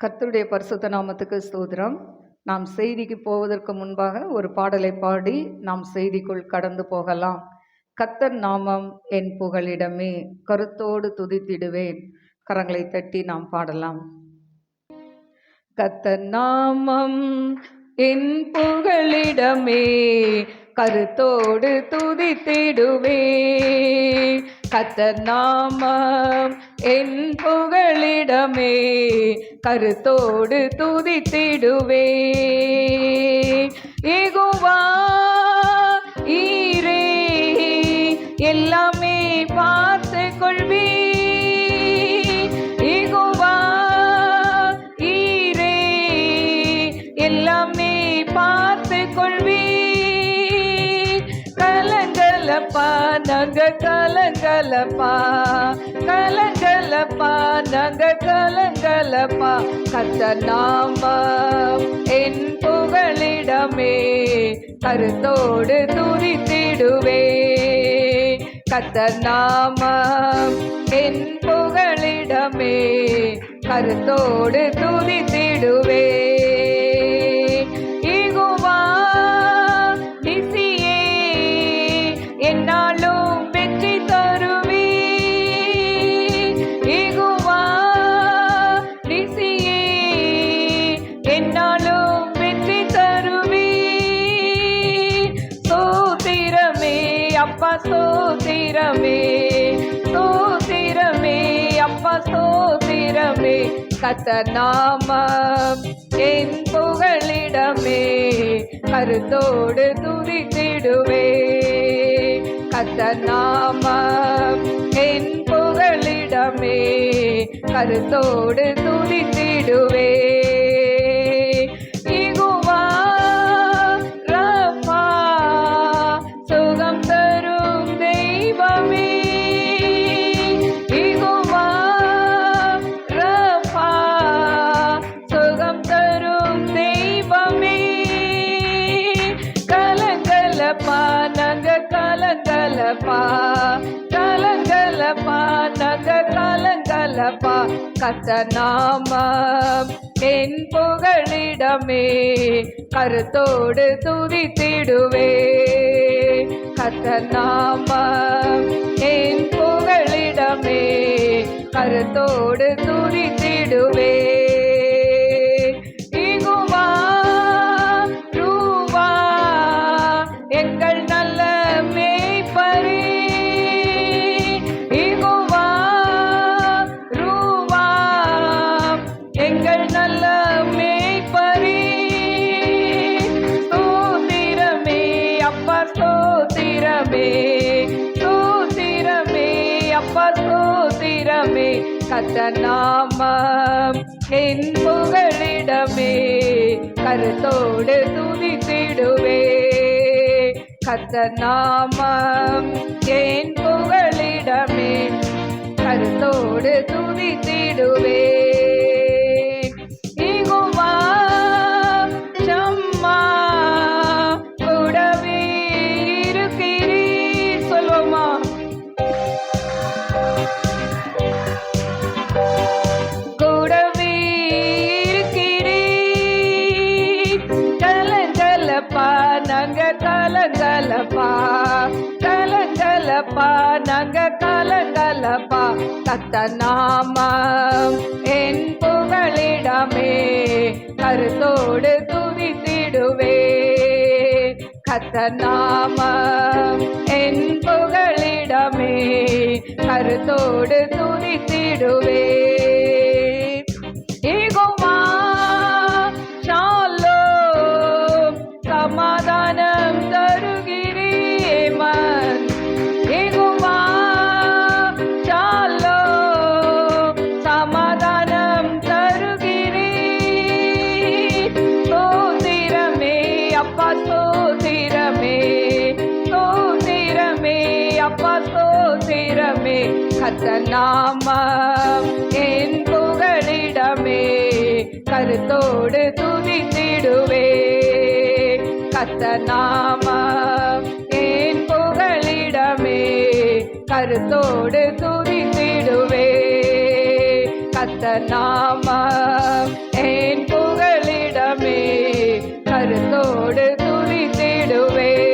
கர்த்தருடைய பரிசுத்த நாமத்துக்கு ஸ்தோத்திரம். நாம் செய்திக்கு போவதற்கு முன்பாக ஒரு பாடலை பாடி நாம் செய்திக்குள் கடந்து போகலாம். கர்த்தர் நாமம் என் புகலிடமே, கருத்தோடு துதித்திடுவேன். கரங்களை தட்டி நாம் பாடலாம். கர்த்தர் நாமம் என் புகலிடமே, கருத்தோடு துதித்திடுவே. கர்த்தர் நாமம் என் புகலிடமே, கருத்தோடு துதித்திடுவே. யெகோவா ஈரே, எல்லாமே பார்த்து கொள்வே. யெகோவா ஈரே, எல்லாமே பார்த்து கொள்வே. கலங்கலப்பா நங்க கலங்கலப்பா, கலங்கலப்பா நங்க கலங்கலப்பா. கர்த்தர் நாமம் என் புகலிடமே, கருத்தோடு துதித்திடுவே. கர்த்தர் நாமம் என் புகலிடமே, கருத்தோடு துதித்திடுவே. என்னாலும் வெற்றி தருவே. யெகோவா நிசியே, என்னாலும் வெற்றி தருவே. ஸ்தோத்திரமே அப்பா ஸ்தோத்திரமே, ஸ்தோத்திரமே அப்பா ஸ்தோத்திரமே. கர்த்தர் நாமம் என் புகலிடமே, கருத்தோடு துதித்திடுவே. கர்த்தர் நாமம் என் புகலிடமே, கருத்தோடு துதித்திடுவே. யெகோவா ரப்பா, சுகம் தரும் தெய்வமே. யெகோவா ரப்பா, சுகம் தரும் தெய்வமே. கலங்கலப்பா நங்க கலங்கலப்பா, கலங்கலப்பா நங்க கலங்கலப்பா. கர்த்தர் நாமம் என் புகலிடமே, கருத்தோடு துதித்திடுவே. கர்த்தர் நாமம் என் புகலிடமே, கருத்தோடு துதித்திடுவே. யெகோவா ரூவா, எங்கள் நல்ல மேய்ப்பரே. யெகோவா ரூவா, எங்கள் நல்ல மேய்ப்பரே. ஸ்தோத்திரமே அப்பா ஸ்தோத்திரமே, ஸ்தோத்திரமே அப்பா ஸ்தோத்திரமே. கர்த்தர் நாமம் என் புகலிடமே, கருத்தோடு துதித்திடுவே. கர்த்தர் நாமம் என் புகலிடமே, கருத்தோடு துதித்திடுவே. யெகோவா ஷம்மா, கூடவே இருக்கிறீர். சொல்வோமா? கூடவே இருக்கிறீர். கலங்கலப்பா நங்க கலங்கலப்பா, கலங்கலப்பா நங்க கலங்கலப்பா. கர்த்தர் நாமம் என் புகலிடமே, கருத்தோடு துதித்திடுவே. கர்த்தர் நாமம் என் புகலிடமே, கருத்தோடு துதித்திடுவே. யெகோவா ஷாலோம், சமாதானம் தருகிறேன். யெகோவா ஷாலோம், சமாதானம் தருகிறேன். ஸ்தோத்திரமே அப்பா ஸ்தோத்திரமே, ஸ்தோத்திரமே அப்பா ஸ்தோத்திரமே. கர்த்தர் நாமம் என் புகலிடமே, கருத்தோடு துதித்திடுவே. கர்த்தர் நாமம் என் புகலிடமே, கருத்தோடு துதித்திடுவே. கர்த்தர் நாமம் கருத்தோடு துதித்திடுவேன்.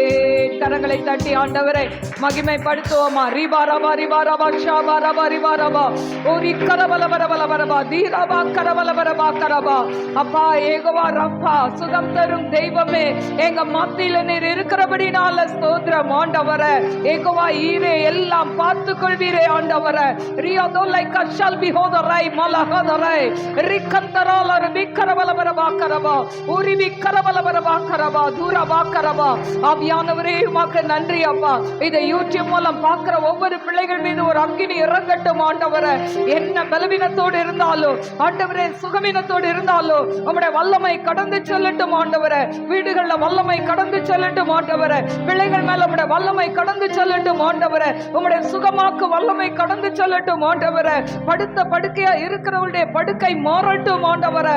கரங்களை தட்டி ஆண்டவரை மகிமைப்படுத்துவோமா? ரிபா ரபா ரிபா ரபா ஷாபா ரபா ரிபா ரபா ஓரி கரபல பரபல பரபா தீரபா கரபல பரபா கரபா. அப்பா ஏகோவா ரப்பா, சுகம் தரும் தெய்வமே, எங்க மத்தியில நீர் இருக்கிறபடினால ஸ்தோத்திரம் ஆண்டவரே. ஏகோவா ஈரே, எல்லாம் பார்த்து கொள்வீரே ஆண்டவரே. ரியோதோலை கஷல் பிஹோதரை மலஹதரை ரிக்கந்தரால ரிக்கரபல பரபா கரபா ஓரி விக்கரபல பரபா கரபா தூரபா கரபா. ஆவியானவரே உமக்கு நன்றி அப்பா. இதை யூடியூப் மூலம் பார்க்கிற ஒவ்வொரு பிள்ளைகள் மீது ஒரு அக்கினி இறங்கட்டும் ஆண்டவரே. என்ன பலவீனத்தோடு இருந்தாலும் ஆண்டவரே, சுகவீனத்தோடு இருந்தாலும் உம்முடைய வல்லமை கடந்து செல்லட்டும் ஆண்டவரே. வீடுகள்ல வல்லமை கடந்து செல்லட்டும் ஆண்டவரே. பிள்ளைகள் மேல உம்முடைய வல்லமை கடந்து செல்லட்டும் ஆண்டவரே. உம்முடைய சுகமாக்கு வல்லமை கடந்து செல்லட்டும் ஆண்டவரே. படுத்த படுக்கையா இருக்கிறவருடைய படுக்கை மாறட்டும் ஆண்டவரே.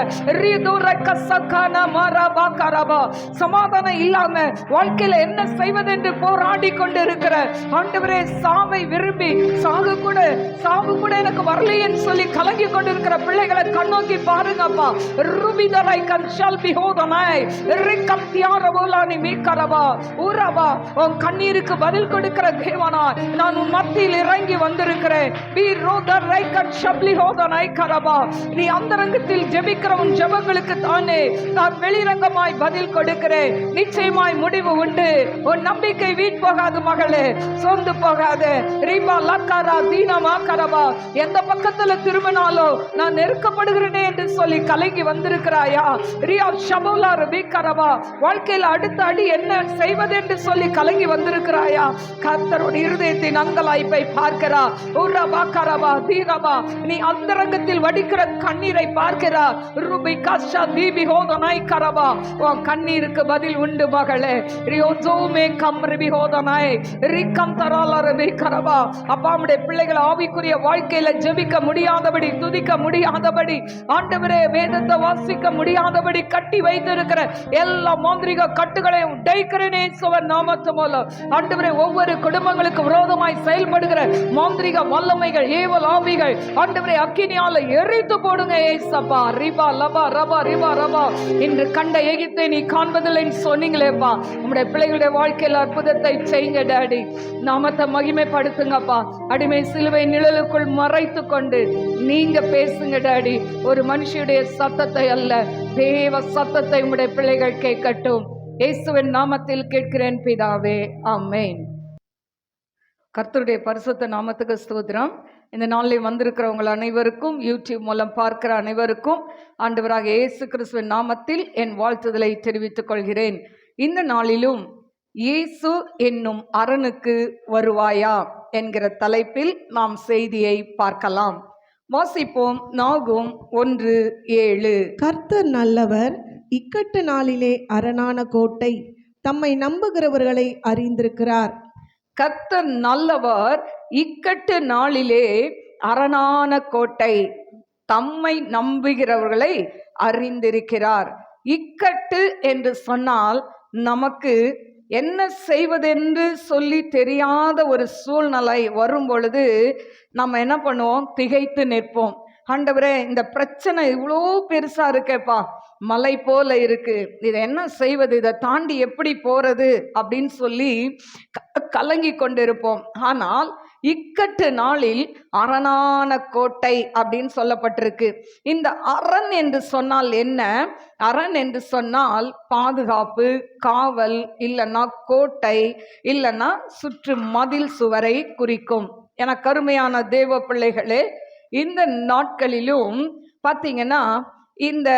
சமாதானம் இல்லாம வாழ்க்கையில என்ன செய்வதென்று போராடி கொண்டு இருக்கிற ஆண்டவரே, சாவை விரும்பி சாவு கூட எனக்கு வரலையேன்னு சொல்லி கலங்கி கொண்டிருக்கிற பிள்ளைகளை கண்ணோக்கி பாருங்கப்பா. ருபிதரை கன்ஷல் பிஹோதனாய் ரிக்கம் தியாரவோலானி மீக்கரபா ஊரபா. உன் கண்ணீருக்கு பதில் கொடுக்கிற தேவனா, நான் உன் மத்தியில் இறங்கி வந்திருக்கிறேன். பி ரோதரை கன்ஷல் பிஹோதனாய் கரபா. நீ அந்தரங்கத்தில் ஜெபிக்கிற உன் ஜெபங்களுக்கு தானே நான் வெளிரங்கமாய் பதில் கொடுக்கிறேன். நிச்சயமாய் முடிவு உண்டு. உன் நம்பிக்கை வீண் போகாது மகளே, சோர்ந்து போகாது. ரீபா லக்காரா தீனமா கரபா. எந்த பக்கத்துல திரும்பினாலும் நான் நெருக்கப்படுகிறேனே என்று சொல்லி கலங்கி வந்திருக்கிறாயா? ரியா ஷபோலா ரபி கரபா. வாழ்க்கையில் அடுத்த அடி என்ன செய்வது என்று சொல்லி கலங்கி வந்திருக்கிறாயா? கர்த்தருடைய இருதயத்தின் அங்கலாய்ப்பை பார்க்கிறா. உரபா கரபா தீனபா. நீ அந்தரங்கத்தில் வடிக்கிற கண்ணீரை பார்க்கிறா. ரூபி காஷா தீபி ஹோதனாய் கரபா. உன் கண்ணீருக்கு பதில் உண்டு மகளே. ரியோஜோமே கம் ரிபி ஹோதனாய் ரிக்கம் தரால ரபி கரபா. அப்பா, நம்முடைய பிள்ளைகள் ஆவிக்குரிய வாழ்க்கையில ஜெபிக்க முடியாதபடி, துதிக்க முடியாதபடி, ஆண்டவரே வேதத்தை வாசிக்க முடியாதபடி கட்டி வைத்திருக்கிற எல்லா மாந்திரிக கட்டுகளையும் உடைக்கிறேனே சுவர் நாமத்து மூலம். ஆண்டவரே, ஒவ்வொரு குடும்பங்களுக்கு விரோதமாய் செயல்படுகிற மாந்திரிக வல்லமைகள், ஏவல் ஆவிகள் ஆண்டவரே அக்கினியால எரித்து போடுங்க ஏசப்பா. ரிபா லபா ரபா ரிபா ரபா. இன்று கண்ட எகிப்தை நீ காண்பதில்லைன்னு சொன்னீங்களேப்பா. நம்முடைய பிள்ளைகளுடைய வாழ்க்கையில் அற்புதத்தை செய்யுங்க டாடி. நாமத்தை மகிமைப்படுத்துங்கப்பா. அடிமை சிலுவை நிழலுக்குள் மறைத்து கொண்டு நீங்க பேசுங்க டாடி. ஒரு மனுஷனுடைய சத்தத்தை அல்ல, தேவ சத்தத்தை உம்முடைய பிள்ளைகள் கேட்கட்டும். இயேசுவின் நாமத்தில் கேட்கிறேன் பிதாவே, ஆமென். கர்த்தருடைய பரிசுத்த நாமத்துக்கு ஸ்தோத்திரம். இந்த நாளில் வந்திருக்கிறவங்கள் அனைவருக்கும், யூடியூப் மூலம் பார்க்கிற அனைவருக்கும் ஆண்டவராக இயேசு கிறிஸ்துவின் நாமத்தில் என் வாழ்த்துதலை தெரிவித்துக் கொள்கிறேன். இந்த நாளிலும் இயேசு என்னும் அரணுக்கு வருவாயா என்கிற தலைப்பில் நாம் செய்தியை பார்க்கலாம். வாசிப்போம். நாகும் 1:7. கர்த்தர் நல்லவர், இக்கட்டு நாளிலே அரணான கோட்டை, தம்மை நம்புகிறவர்களை அறிந்திருக்கிறார். கர்த்தர் நல்லவர், இக்கட்டு நாளிலே அரணான கோட்டை, தம்மை நம்புகிறவர்களை அறிந்திருக்கிறார். இக்கட்டு என்று சொன்னால் நமக்கு என்ன செய்வதென்று சொல்லி தெரியாத ஒரு சூழ்நிலை வரும் பொழுது நம்ம என்ன பண்ணுவோம்? திகைத்து நிற்போம். ஆண்டவரே, இந்த பிரச்சனை இவ்வளோ பெருசா இருக்கேப்பா, மலை போல இருக்கு, இதை என்ன செய்வது, இதை தாண்டி எப்படி போறது அப்படின்னு சொல்லி கலங்கி கொண்டிருப்போம். ஆனால் இக்கட்டு நாளில் அரணான கோட்டை அப்படின்னு சொல்லப்பட்டிருக்கு. இந்த அரண் என்று சொன்னால் என்ன? அரண் என்று சொன்னால் பாதுகாப்பு, காவல், இல்லைன்னா கோட்டை, இல்லைன்னா சுற்று மதில் சுவரை குறிக்கும். என கருமையான தேவ பிள்ளைகளே, இந்த நாட்களிலும் பார்த்தீங்கன்னா இந்த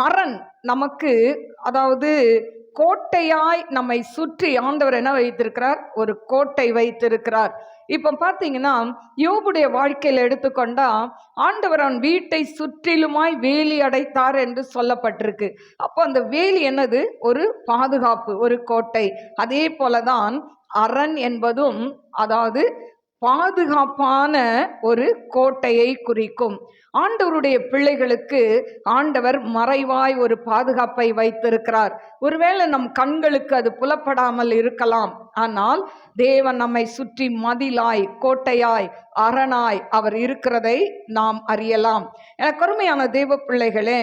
அரண் நமக்கு, அதாவது கோட்டையாய் நம்மை சுற்றி ஆண்டவர் என்ன வைத்திருக்கிறார்? ஒரு கோட்டை வைத்திருக்கிறார். இப்போ பார்த்தீங்கன்னா யோபுடைய வாழ்க்கையில் எடுத்துக்கொண்டா ஆண்டவர் அவன் வீட்டை சுற்றிலுமாய் வேலி அடைத்தார் என்று சொல்லப்பட்டிருக்கு. அப்போ அந்த வேலி என்னது? ஒரு பாதுகாப்பு, ஒரு கோட்டை. அதே போலதான் அரண் என்பதும், அதாவது பாதுகாப்பான ஒரு கோட்டையை குறிக்கும். ஆண்டவருடைய பிள்ளைகளுக்கு ஆண்டவர் மறைவாய் ஒரு பாதுகாப்பை வைத்திருக்கிறார். ஒருவேளை நம் கண்களுக்கு அது புலப்படாமல் இருக்கலாம். ஆனால் தேவன் நம்மை சுற்றி மதிலாய், கோட்டையாய், அரணாய் அவர் இருக்கிறதை நாம் அறியலாம். எனக்கு அருமையான தேவ பிள்ளைகளே,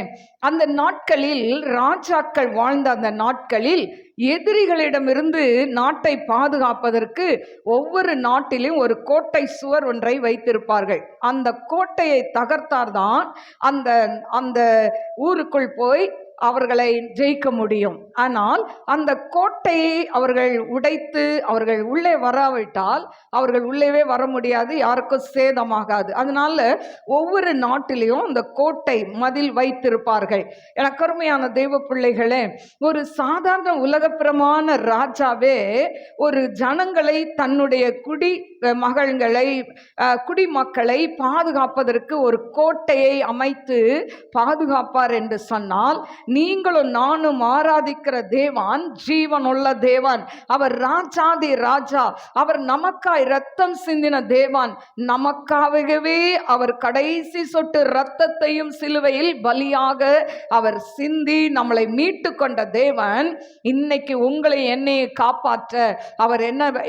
அந்த நாட்களில் ராஜாக்கள் வாழ்ந்த அந்த நாட்களில் எதிரிகளிடமிருந்து நாட்டை பாதுகாப்பதற்கு ஒவ்வொரு நாட்டிலும் ஒரு கோட்டை சுவர் ஒன்றை வைத்திருப்பார்கள். அந்த கோட்டையை தகர்த்தார்தான் அந்த அந்த ஊருக்குள் போய் அவர்களை ஜெயிக்க முடியும். ஆனால் அந்த கோட்டையை அவர்கள் உடைத்து அவர்கள் உள்ளே வராவிட்டால் அவர்கள் உள்ளேவே வர முடியாது, யாருக்கும் சேதமாகாது. அதனால ஒவ்வொரு நாட்டிலையும் அந்த கோட்டை மதில் வைத்திருப்பார்கள். எனக்கு அருமையான தெய்வ பிள்ளைகளே, ஒரு சாதாரண உலகப்பிரமான ராஜாவே ஒரு ஜனங்களை, தன்னுடைய மகள்களை, குடிமக்களை பாதுகாப்பதற்கு ஒரு கோட்டையை அமைத்து பாதுகாப்பார் என்று சொன்னால், நீங்களும் நானும் ஆராதிக்கிற தேவன் ஜீவனுள்ள தேவன். அவர் ராஜாதி ராஜா. அவர் நமக்காய் ரத்தம் சிந்தின தேவன். நமக்காகவே அவர் கடைசி சொட்டு ரத்தத்தையும் சிலுவையில் பலியாக அவர் சிந்தி நம்மளை மீட்டு கொண்ட தேவன் இன்னைக்கு உங்களை என்னையை காப்பாற்ற அவர்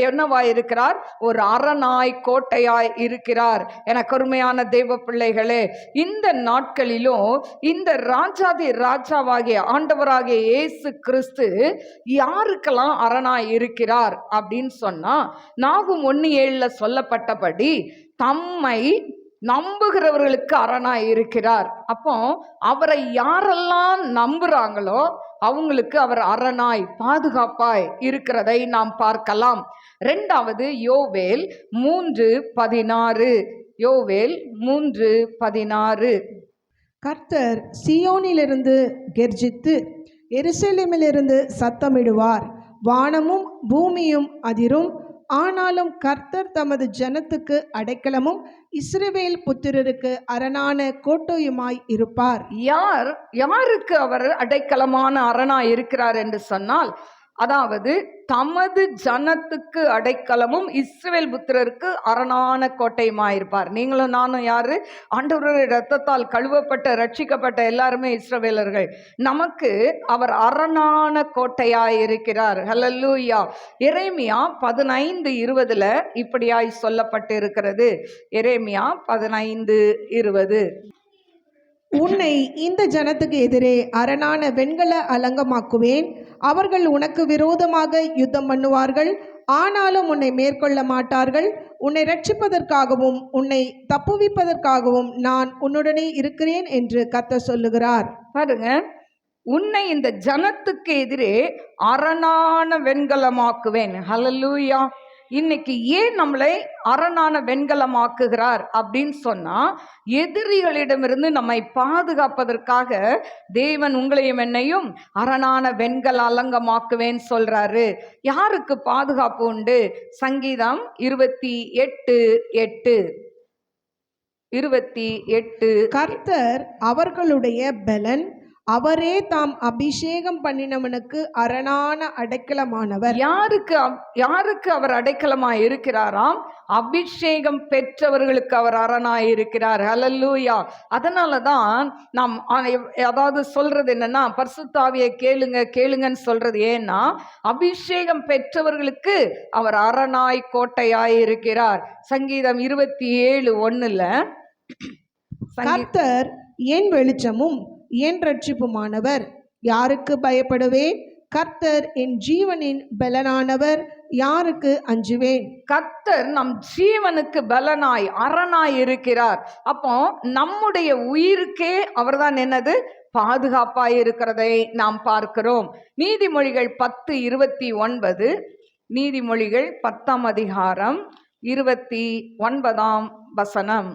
என்னவாய் இருக்கிறார்? ஒரு அரணாய், கோட்டையாய் இருக்கிறார். எனக்கு அருமையான தேவ பிள்ளைகளே, இந்த நாட்களிலும் இந்த ராஜாதி ராஜாவாகிய ஆண்டவராகிய இயேசு கிறிஸ்து யாருக்கெல்லாம் அரணாய் இருக்கிறார் அப்படின்னு சொன்னா, நாகும் 1:7 சொல்லப்பட்டபடி தம்மை நம்புகிறவர்களுக்கு அரணாய் இருக்கிறார். அப்போ அவரை யாரெல்லாம் நம்புறாங்களோ அவங்களுக்கு அவர் அரணாய், பாதுகாப்பாய் இருக்கிறதை நாம் பார்க்கலாம். இரண்டாவது யோவேல் 3:16. யோவேல் 3:16. கர்த்தர் சீயோனிலிருந்து கெர்ஜித்து எருசலேமிலிருந்து சத்தமிடுவார், வானமும் பூமியும் அதிரும். ஆனாலும் கர்த்தர் தமது ஜனத்துக்கு அடைக்கலமும் இஸ்ரவேல் புத்திரருக்கு அரணான கோட்டையுமாய் இருப்பார். யாருக்கு அவர் அடைக்கலமான அரணாய் இருக்கிறார் என்று சொன்னால், அதாவது தமது ஜனத்துக்கு அடைக்கலமும் இஸ்ரவேல் புத்திரருக்கு அரணான கோட்டையுமாயிருப்பார். நீங்களும் நானும் யாரு? ஆண்டவருடைய இரத்தத்தால் கழுவப்பட்ட, ரட்சிக்கப்பட்ட எல்லாருமே இஸ்ரவேலர்கள். நமக்கு அவர் அரணான கோட்டையாய் இருக்கிறார். ஹல்லேலூயா. எரேமியா 15:20 இப்படியாய் சொல்லப்பட்டு இருக்கிறது. எரேமியா 15:20. உன்னை இந்த ஜனத்துக்கு எதிரே அரணான வெண்கல அலங்கமாக்குவேன். அவர்கள் உனக்கு விரோதமாக யுத்தம் பண்ணுவார்கள், ஆனாலும் உன்னை மேற்கொள்ள மாட்டார்கள். உன்னை ரட்சிப்பதற்காகவும் உன்னை தப்புவிப்பதற்காகவும் நான் உன்னுடனே இருக்கிறேன் என்று கர்த்தர் சொல்லுகிறார். பாருங்க, உன்னை இந்த ஜனத்துக்கு எதிரே அரணான வெண்கலமாக்குவேன். ஹல்லேலூயா. இன்னைக்கு ஏன் நம்மளை அரணான வெண்கலமாக்குகிறார் அப்படின்னு சொன்னா, எதிரிகளிடமிருந்து நம்மை பாதுகாப்பதற்காக தேவன் உங்களையும் என்னையும் அரணான வெண்கல அலங்கமாக்குவேன் சொல்றாரு. யாருக்கு பாதுகாப்பு உண்டு? சங்கீதம் 28:8. 28. கர்த்தர் அவர்களுடைய பெலன், அவரே தாம் அபிஷேகம் பண்ணினவனுக்கு அரணான அடைக்கலமானவர். யாருக்கு அவர் அடைக்கலமாய் இருக்கிறாராம்? அபிஷேகம் பெற்றவர்களுக்கு அவர் அரணாய் இருக்கிறார். ஹல்லேலூயா. அதனாலதான் நாம் அதாவது சொல்றது என்னன்னா, பரிசுத்த ஆவியை கேளுங்கன்னு சொல்றது ஏன்னா, அபிஷேகம் பெற்றவர்களுக்கு அவர் அரணாய், கோட்டையாய் இருக்கிறார். சங்கீதம் 27:1 கர்த்தர் என் வெளிச்சமும் என் ரட்சிப்புமானவர், யாருக்கு பயப்படுவேன்? கர்த்தர் என் ஜீவனின் பலனானவர், யாருக்கு அஞ்சுவேன்? கர்த்தர் நம் ஜீவனுக்கு பலனாய், அரணாய் இருக்கிறார். அப்போ நம்முடைய உயிருக்கே அவர்தான் என்னது? பாதுகாப்பாய் இருக்கிறதை நாம் பார்க்கிறோம். நீதிமொழிகள் 10:29. நீதிமொழிகள் 10ஆம் அதிகாரம் 29ஆம் வசனம்.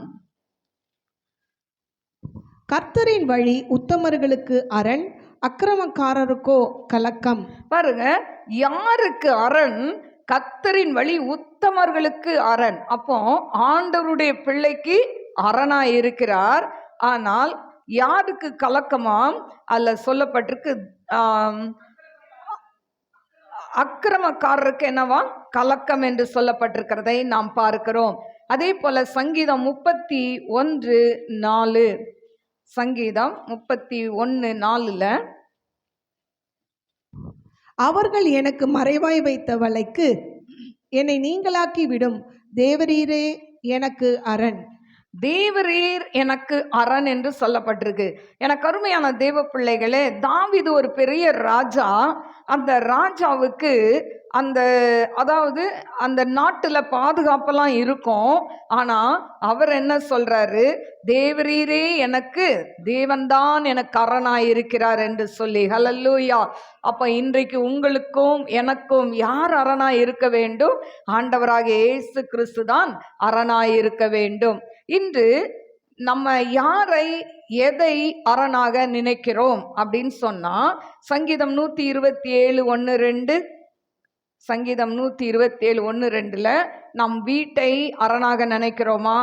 கர்த்தரின் வழி உத்தமர்களுக்கு அரண், அக்கிரமக்காரருக்கோ கலக்கம். பாருங்க, யாருக்கு அரண்? கர்த்தரின் வழி உத்தமர்களுக்கு அரண். அப்போ ஆண்டவருடைய பிள்ளைக்கு அரணாய் இருக்கிறார். ஆனால் யாருக்கு கலக்கமாம்? அல்ல சொல்லப்பட்டிருக்கு, அக்கிரமக்காரருக்கு என்னவா? கலக்கம் என்று சொல்லப்பட்டிருக்கிறதை நாம் பார்க்கிறோம். அதே போல சங்கீதம் 31:4. சங்கீதம் 31:4. அவர்கள் எனக்கு மறைவாய் வைத்த வலைக்கு என்னை நீங்களாக்கி விடும். தேவரீரே எனக்கு அரண். தேவரீர் எனக்கு அரண் என்று சொல்லப்பட்டிருக்கு. எனக்கு அருமையான தேவ பிள்ளைகளே, தாவீது ஒரு பெரிய ராஜா. அந்த ராஜாவுக்கு அந்த அதாவது அந்த நாட்டுல பாதுகாப்பெல்லாம் இருக்கும். ஆனா அவர் என்ன சொல்றாரு, தேவரீரே எனக்கு தேவன்தான் எனக்கு அரணாய் இருக்கிறார் என்று சொல்லி. ஹல்லேலூயா. அப்ப இன்றைக்கு உங்களுக்கும் எனக்கும் யார் அரணாய் இருக்க வேண்டும்? ஆண்டவராகிய இயேசு கிறிஸ்து தான் அரணாய் இருக்க வேண்டும். இன்று நம்ம யாரை எதை அரணாக நினைக்கிறோம் அப்படின்னு சொன்னா, சங்கீதம் 127:1-2, சங்கீதம் 127:1-2 நம் வீட்டை அரணாக நினைக்கிறோமா?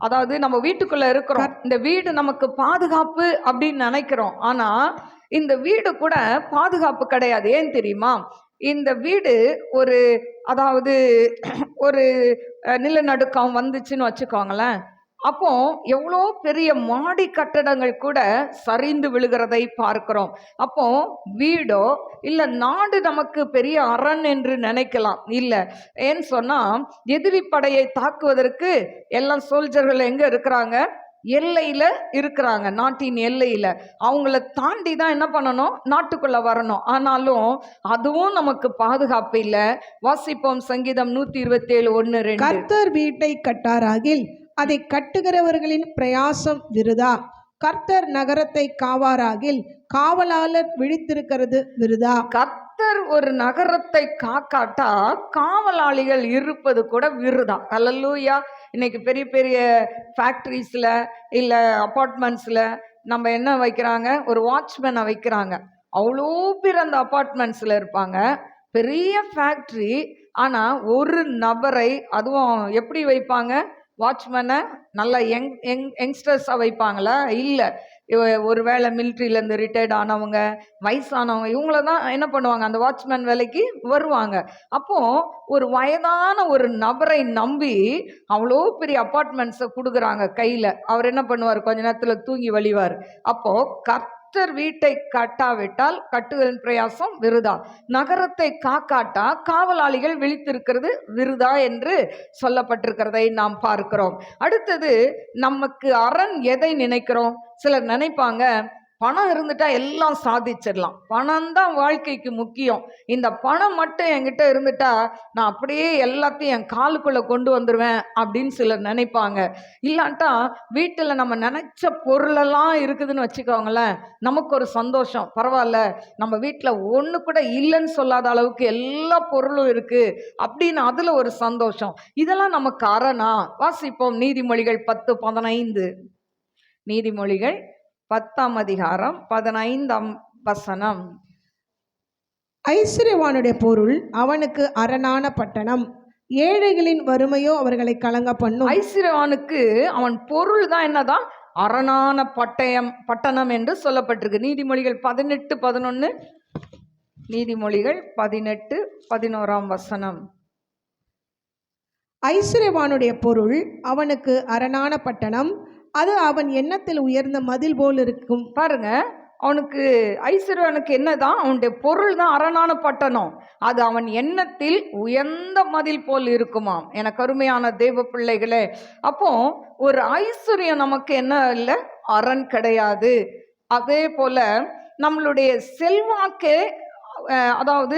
அதாவது நம்ம வீட்டுக்குள்ள இருக்கிறோம், இந்த வீடு நமக்கு பாதுகாப்பு அப்படின்னு நினைக்கிறோம். ஆனா இந்த வீடு கூட பாதுகாப்பு கிடையாது. ஏன் தெரியுமா? இந்த வீடு ஒரு அதாவது ஒரு நிலநடுக்கம் வந்துச்சுன்னு வச்சுக்கோங்களேன், அப்போ எவ்வளோ பெரிய மாடி கட்டடங்கள் கூட சரிந்து விழுகிறதை பார்க்கிறோம். அப்போ வீடோ இல்லை நாடு நமக்கு பெரிய அரண் என்று நினைக்கலாம். இல்லை, ஏன்னு சொன்னால் எதிரி படையை தாக்குவதற்கு எல்லாம் சோல்ஜர்கள் எங்கே இருக்கிறாங்க? எல்லையில் இருக்கிறாங்க, நாட்டின் எல்லையில். அவங்கள தாண்டி தான் என்ன பண்ணணும்? நாட்டுக்குள்ளே வரணும். ஆனாலும் அதுவும் நமக்கு பாதுகாப்பு இல்லை. வாசிப்போம் சங்கீதம் 127:1-2. கர்த்தர் வீட்டை கட்டாராகில் அதை கட்டுகிறவர்களின் பிரயாசம் விருதா. கர்த்தர் நகரத்தை காவாராகில் காவலாளர் விழித்திருக்கிறது விருதா. கர்த்தர் ஒரு நகரத்தை காக்காட்டா காவலாளிகள் இருப்பது கூட விருதா. ஹல்லேலூயா. இன்னைக்கு பெரிய பெரிய ஃபேக்ட்ரிஸில் இல்லை அப்பார்ட்மெண்ட்ஸில் நம்ம என்ன வைக்கிறாங்க? ஒரு வாட்ச்மேனை வைக்கிறாங்க. அவ்வளோ பேர் அந்த அப்பார்ட்மெண்ட்ஸில் இருப்பாங்க, பெரிய ஃபேக்ட்ரி. ஆனால் ஒரு நபரை, அதுவும் எப்படி வைப்பாங்க? வாட்ச்மேனை நல்ல யங்ஸ்டர்ஸாக வைப்பாங்களா? இல்லை, ஒருவேளை மிலிட்ரியிலேருந்து ரிட்டையர்ட் ஆனவங்க, வயசானவங்க, இவங்கள தான் என்ன பண்ணுவாங்க? அந்த வாட்ச்மேன் வேலைக்கு வருவாங்க. அப்போது ஒரு வயதான ஒரு நபரை நம்பி அவ்வளோ பெரிய அப்பார்ட்மெண்ட்ஸை கொடுக்குறாங்க கையில். அவர் என்ன பண்ணுவார்? கொஞ்ச நேரத்தில் தூங்கி வழிவார். அப்போது கர்த்தர் வீட்டை கட்டாவிட்டால் கட்டுதலின் பிரயாசம் விருதா, நகரத்தை காக்காட்டா காவலாளிகள் விழித்திருக்கிறது விருதா என்று சொல்லப்பட்டிருக்கிறதை நாம் பார்க்கிறோம். அடுத்தது, நமக்கு அரண் எதை நினைக்கிறோம்? சிலர் நினைப்பாங்க, பணம் இருந்துட்டா எல்லாம் சாதிச்சிடலாம், பணம் தான் வாழ்க்கைக்கு முக்கியம், இந்த பணம் மட்டும் என்கிட்ட இருந்துட்டா நான் அப்படியே எல்லாத்தையும் என் காலுக்குள்ளே கொண்டு வந்துடுவேன் அப்படின்னு சிலர் நினைப்பாங்க. இல்லாட்டா வீட்டில் நம்ம நினைச்ச பொருளெல்லாம் இருக்குதுன்னு வச்சுக்கோங்களேன், நமக்கு ஒரு சந்தோஷம். பரவாயில்ல, நம்ம வீட்டில் ஒன்று கூட இல்லைன்னு சொல்லாத அளவுக்கு எல்லா பொருளும் இருக்குது அப்படின்னு அதில் ஒரு சந்தோஷம். இதெல்லாம் நமக்கு அரணா? வாசிப்போம் நீதிமொழிகள் 10:15. நீதிமொழிகள் 10:15. ஐஸ்வர்யவானுடைய பொருள் அவனுக்கு அரணான பட்டணம், ஏழைகளின் வறுமையோ அவர்களை கலங்க பண்ணும். ஐஸ்வர்யவானுக்கு அவன் பொருள் தான் என்னதான்? அரணான பட்டணம் என்று சொல்லப்பட்டிருக்கு. நீதிமொழிகள் 18:11. நீதிமொழிகள் 18:11. ஐஸ்வர்யவானுடைய பொருள் அவனுக்கு அரணான பட்டணம், அது அவன் எண்ணத்தில் உயர்ந்த மதில் போல் இருக்கும். பாருங்க, அவனுக்கு ஐஸ்வர்யனுக்கு என்னதான்? அவனுடைய பொருள் தான் அரணான பட்டணம், அது அவன் எண்ணத்தில் உயர்ந்த மதில் போல் இருக்குமாம். எனக்கு அருமையான தேவ பிள்ளைகளே, அப்போ ஒரு ஐஸ்வர்யம் நமக்கு என்ன இல்லை? அரண் கிடையாது. அதே போல நம்மளுடைய செல்வாக்கே, அதாவது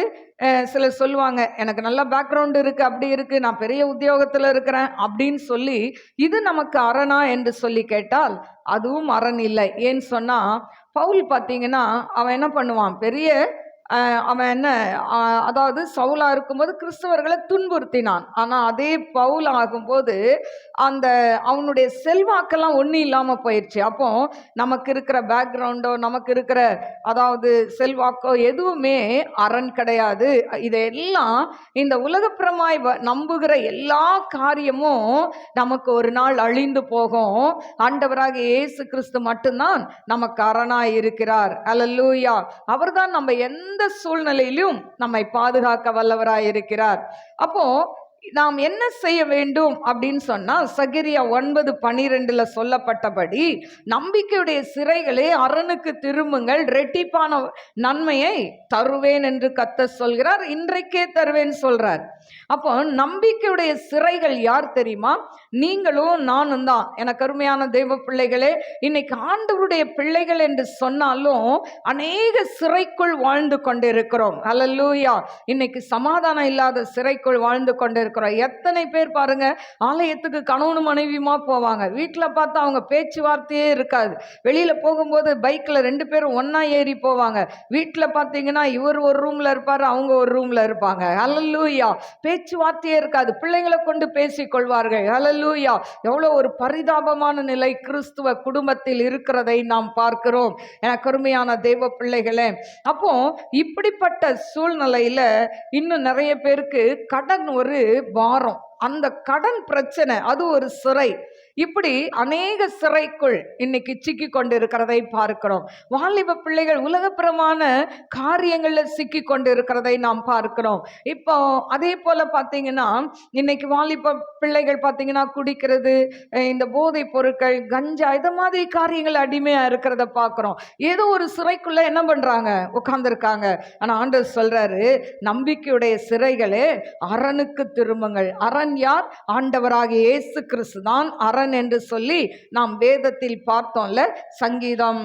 சிலர் சொல்லுவாங்க, எனக்கு நல்ல பேக்ரவுண்டு இருக்குது, அப்படி இருக்குது, நான் பெரிய உத்தியோகத்தில் இருக்கிறேன் அப்படின்னு சொல்லி, இது நமக்கு அரணா என்று சொல்லி கேட்டால் அதுவும் அரண் இல்லை. ஏன்னு சொன்னால், பவுல் பார்த்தீங்கன்னா அவன் என்ன பண்ணுவான்? பெரிய அவன் என்ன, அதாவது சவுலாக இருக்கும்போது கிறிஸ்தவர்களை துன்புறுத்தினான். ஆனால் அதே பவுல் ஆகும்போது அந்த அவனுடைய செல்வாக்கெல்லாம் ஒன்றும் இல்லாமல் போயிடுச்சு. அப்போ நமக்கு இருக்கிற பேக்ரவுண்டோ, நமக்கு இருக்கிற அதாவது செல்வாக்கோ எதுவுமே அரண் கிடையாது. இதையெல்லாம் இந்த உலகப்பிரமாய் நம்புகிற எல்லா காரியமும் நமக்கு ஒரு நாள் அழிந்து போகும். ஆண்டவராக இயேசு கிறிஸ்து மட்டும்தான் நமக்கு அரணாய் இருக்கிறார். அல்லேலூயா. அவர்தான் நம்ம எந்த சூழ்நிலையிலும் நம்மை பாதுகாக்க வல்லவராய் இருக்கிறார். அப்போ நாம் என்ன செய்ய வேண்டும் அப்படின்னு சொன்னா, சகரியா 9:12 சொல்லப்பட்டபடி நம்பிக்கையுடைய சிறைகளே அரணுக்கு திரும்புங்கள், ரெட்டிப்பான நன்மையை தருவேன் என்று கர்த்தர் சொல்கிறார். இன்றைக்கே தருவேன் சொல்றார். அப்போ நம்பிக்கையுடைய சிறைகள் யார் தெரியுமா? நீங்களும் நானும் தான். எனக்கு அருமையான தெய்வ பிள்ளைகளே, இன்னைக்கு ஆண்டவருடைய பிள்ளைகள் என்று சொன்னாலும் அநேக சிறைக்குள் வாழ்ந்து கொண்டிருக்கிறோம். அல்லேலூயா. இன்னைக்கு சமாதானம் இல்லாத சிறைக்குள் வாழ்ந்து கொண்டிருக்கிறோம். எத்தனை பேர் பாருங்க, ஆலயத்துக்கு கணவனும் மனைவியுமா போவாங்க, வீட்டில் பார்த்தா அவங்க பேச்சுவார்த்தையே இருக்காது. வெளியில போகும்போது பைக்ல 2 பேரும் ஒன்னா ஏறி போவாங்க. வீட்டில் பார்த்தீங்கன்னா இவர் ஒரு ரூம்ல இருப்பாரு, அவங்க ஒரு ரூம்ல இருப்பாங்க. அல்லேலூயா. பேச்சுவார்த்தையே இருக்காது. பிள்ளைங்களை கொண்டு பேசிக் கொள்வார்கள். அல்லேலூயா. எவ்வளவு ஒரு பரிதாபமான நிலை கிறிஸ்துவ குடும்பத்தில் இருக்கிறதை நாம் பார்க்கிறோம். எனக்கு அருமையான தெய்வ பிள்ளைகளே, அப்போ இப்படிப்பட்ட சூழ்நிலையில இன்னும் நிறைய பேருக்கு கடன் ஒரு பாரம், அந்த கடன் பிரச்சனை அது ஒரு சிறை. இப்படி அநேக சிறைக்குள் இன்னைக்கு சிக்கி கொண்டிருக்கிறதை பார்க்கிறோம். வாலிப பிள்ளைகள் உலகப்புறமான காரியங்கள்ல சிக்கி கொண்டு இருக்கிறதை நாம் பார்க்கிறோம். இப்போ அதே போல பார்த்தீங்கன்னா, இன்னைக்கு வாலிப பிள்ளைகள் பார்த்தீங்கன்னா குடிக்கிறது, இந்த போதை பொருட்கள், கஞ்சா, இது மாதிரி காரியங்கள் அடிமையா இருக்கிறத பார்க்கிறோம். ஏதோ ஒரு சிறைக்குள்ள என்ன பண்றாங்க, உட்கார்ந்துருக்காங்க. ஆனா ஆண்டவர் சொல்றாரு, நம்பிக்கையுடைய சிறைகளே அரணுக்கு திரும்புங்கள். அரண் யார்? ஆண்டவராகிய இயேசு கிறிஸ்து தான் அரண் என்று சொல்லி நாம் வேதத்தில் பார்த்தோம்ல. சங்கீதம்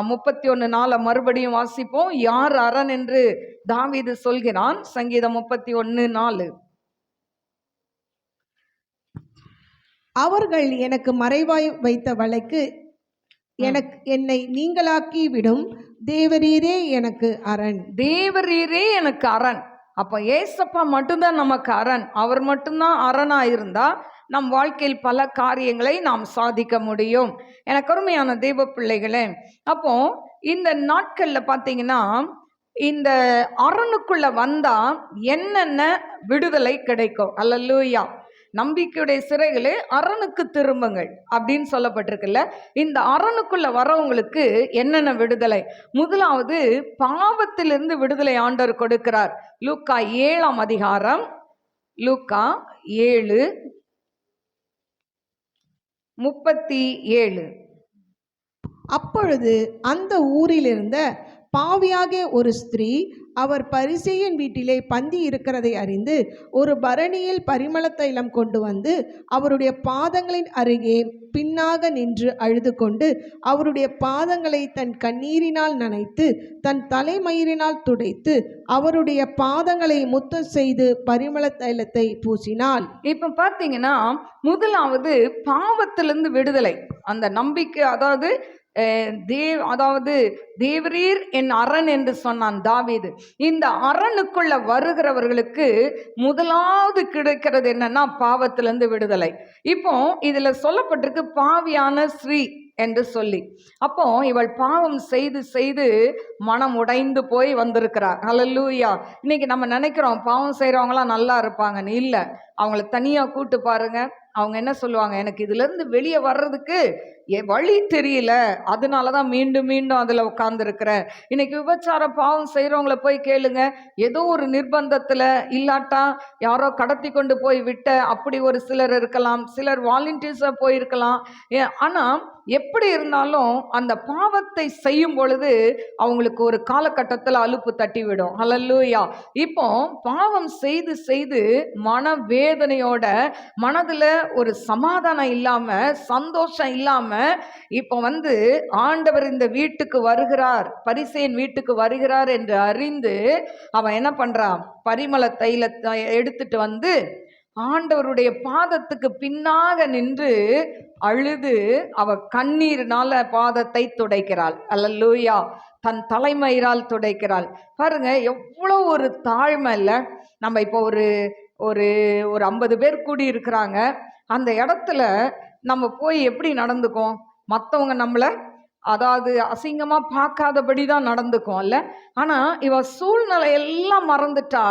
31:4 மறுபடியும் வாசிப்போம். யார் அரண் என்று தாவீது சொல்கிறான். சங்கீதம் 31:4. அவர்கள் எனக்கு மறைவாய் வைத்த வலைக்கு என்னை நீங்களாக்கி விடும், தேவரீரே எனக்கு அரண். தேவரீரே எனக்கு அரண். அப்ப ஏசப்பா மட்டும்தான் நமக்கு அரண். அவர் மட்டும்தான் அரணா இருந்தா நம் வாழ்க்கையில் பல காரியங்களை நாம் சாதிக்க முடியும். எனக்கு அருமையான தெய்வ பிள்ளைகளே, அப்போ இந்த நாட்கள்ல பார்த்தீங்கன்னா, இந்த அரணுக்குள்ள வந்தா என்னென்ன விடுதலை கிடைக்கும்? அல்லேலூயா. நம்பிக்கையுடைய சிறைகளே அரணுக்கு திரும்புங்கள் அப்படின்னு சொல்லப்பட்டிருக்குல்ல. இந்த அரணுக்குள்ள வரவங்களுக்கு என்னென்ன விடுதலை? முதலாவது, பாவத்திலிருந்து விடுதலை ஆண்டவர் கொடுக்கிறார். லூக்கா 7ஆம் அதிகாரம், லூக்கா 7:37. அப்பொழுது அந்த ஊரில் இருந்த பாவியாகிய ஒரு ஸ்திரீ அவர் பரிசேயன் வீட்டிலே பந்தி இருக்கிறதை அறிந்து ஒரு பரணியில் பரிமள தைலம் கொண்டு வந்து அவருடைய பாதங்களின் அருகே பின்னாக நின்று அழுது கொண்டு அவருடைய பாதங்களை தன் கண்ணீரினால் நனைத்து தன் தலைமயிரினால் துடைத்து அவருடைய பாதங்களை முத்தம் செய்து பரிமள தைலத்தை பூசினாள். இப்ப பாத்தீங்கன்னா, முதலாவது பாவத்திலிருந்து விடுதலை. அந்த நம்பிக்கை, அதாவது தேவரீர் என் அரண் என்று சொன்னான் தாவீது. இந்த அரணுக்குள்ள வருகிறவர்களுக்கு முதலாவது கிடைக்கிறது என்னன்னா, பாவத்திலிருந்து விடுதலை. இப்போ இதுல சொல்லப்பட்டிருக்கு பாவியான ஸ்ரீ என்று சொல்லி. அப்போ இவள் பாவம் செய்து செய்து மனம் உடைந்து போய் வந்திருக்கிறார். அல்லேலூயா. இன்னைக்கு நம்ம நினைக்கிறோம் பாவம் செய்யறவங்களாம் நல்லா இருப்பாங்கன்னு. இல்ல, அவங்கள தனியா கூட்டு பாருங்க. அவங்க என்ன சொல்லுவாங்க, எனக்கு இதுல இருந்து வெளியே வர்றதுக்கு வழி தெரியல, அதனாலதான் மீண்டும் மீண்டும் அதுல உட்கார்ந்து இருக்கிறேன். இன்னைக்கு விபச்சார பாவம் செய்யறவங்கள போய் கேளுங்க, ஏதோ ஒரு நிர்பந்தத்துல, இல்லாட்டா யாரோ கடத்தி கொண்டு போய் விட்ட அப்படி ஒரு சிலர் இருக்கலாம், சிலர் வாலண்டியர்ஸா போயிருக்கலாம். ஆனா எப்படி இருந்தாலும் அந்த பாவத்தை செய்யும் பொழுது அவங்களுக்கு ஒரு காலகட்டத்தில் அலுப்பு தட்டிவிடும். அல்லேலூயா. இப்போ பாவம் செய்து செய்து மனவேதனையோட, மனதுல ஒரு சமாதானம் இல்லாம, சந்தோஷம் இல்லாம, இப்போ ஆண்டவர் இந்த வீட்டுக்கு வருகிறார், பரிசேயன் வீட்டுக்கு வருகிறார் என்று அறிந்து அவன் என்ன பண்றான், பரிமள தைலத்தை எடுத்துட்டு ஆண்டவருடைய பாதத்துக்கு பின்னாக நின்று அழுது அவ கண்ணீரினால பாதத்தை துடைக்கிறாள். அல்லேலூயா. தன் தலைமயிரால் துடைக்கிறாள். பாருங்க எவ்வளவு ஒரு தாழ்மை இல்ல. நம்ம இப்போ ஒரு ஒரு ஒரு 50 பேர் கூடி இருக்கிறாங்க. அந்த இடத்துல நம்ம போய் எப்படி நடந்துக்கும்? மற்றவங்க நம்மளை அதாவது அசிங்கமா பார்க்காதபடி தான் நடந்துக்கும் இல்ல. ஆனா இவ சூழ்நிலை எல்லாம் மறந்துட்டா,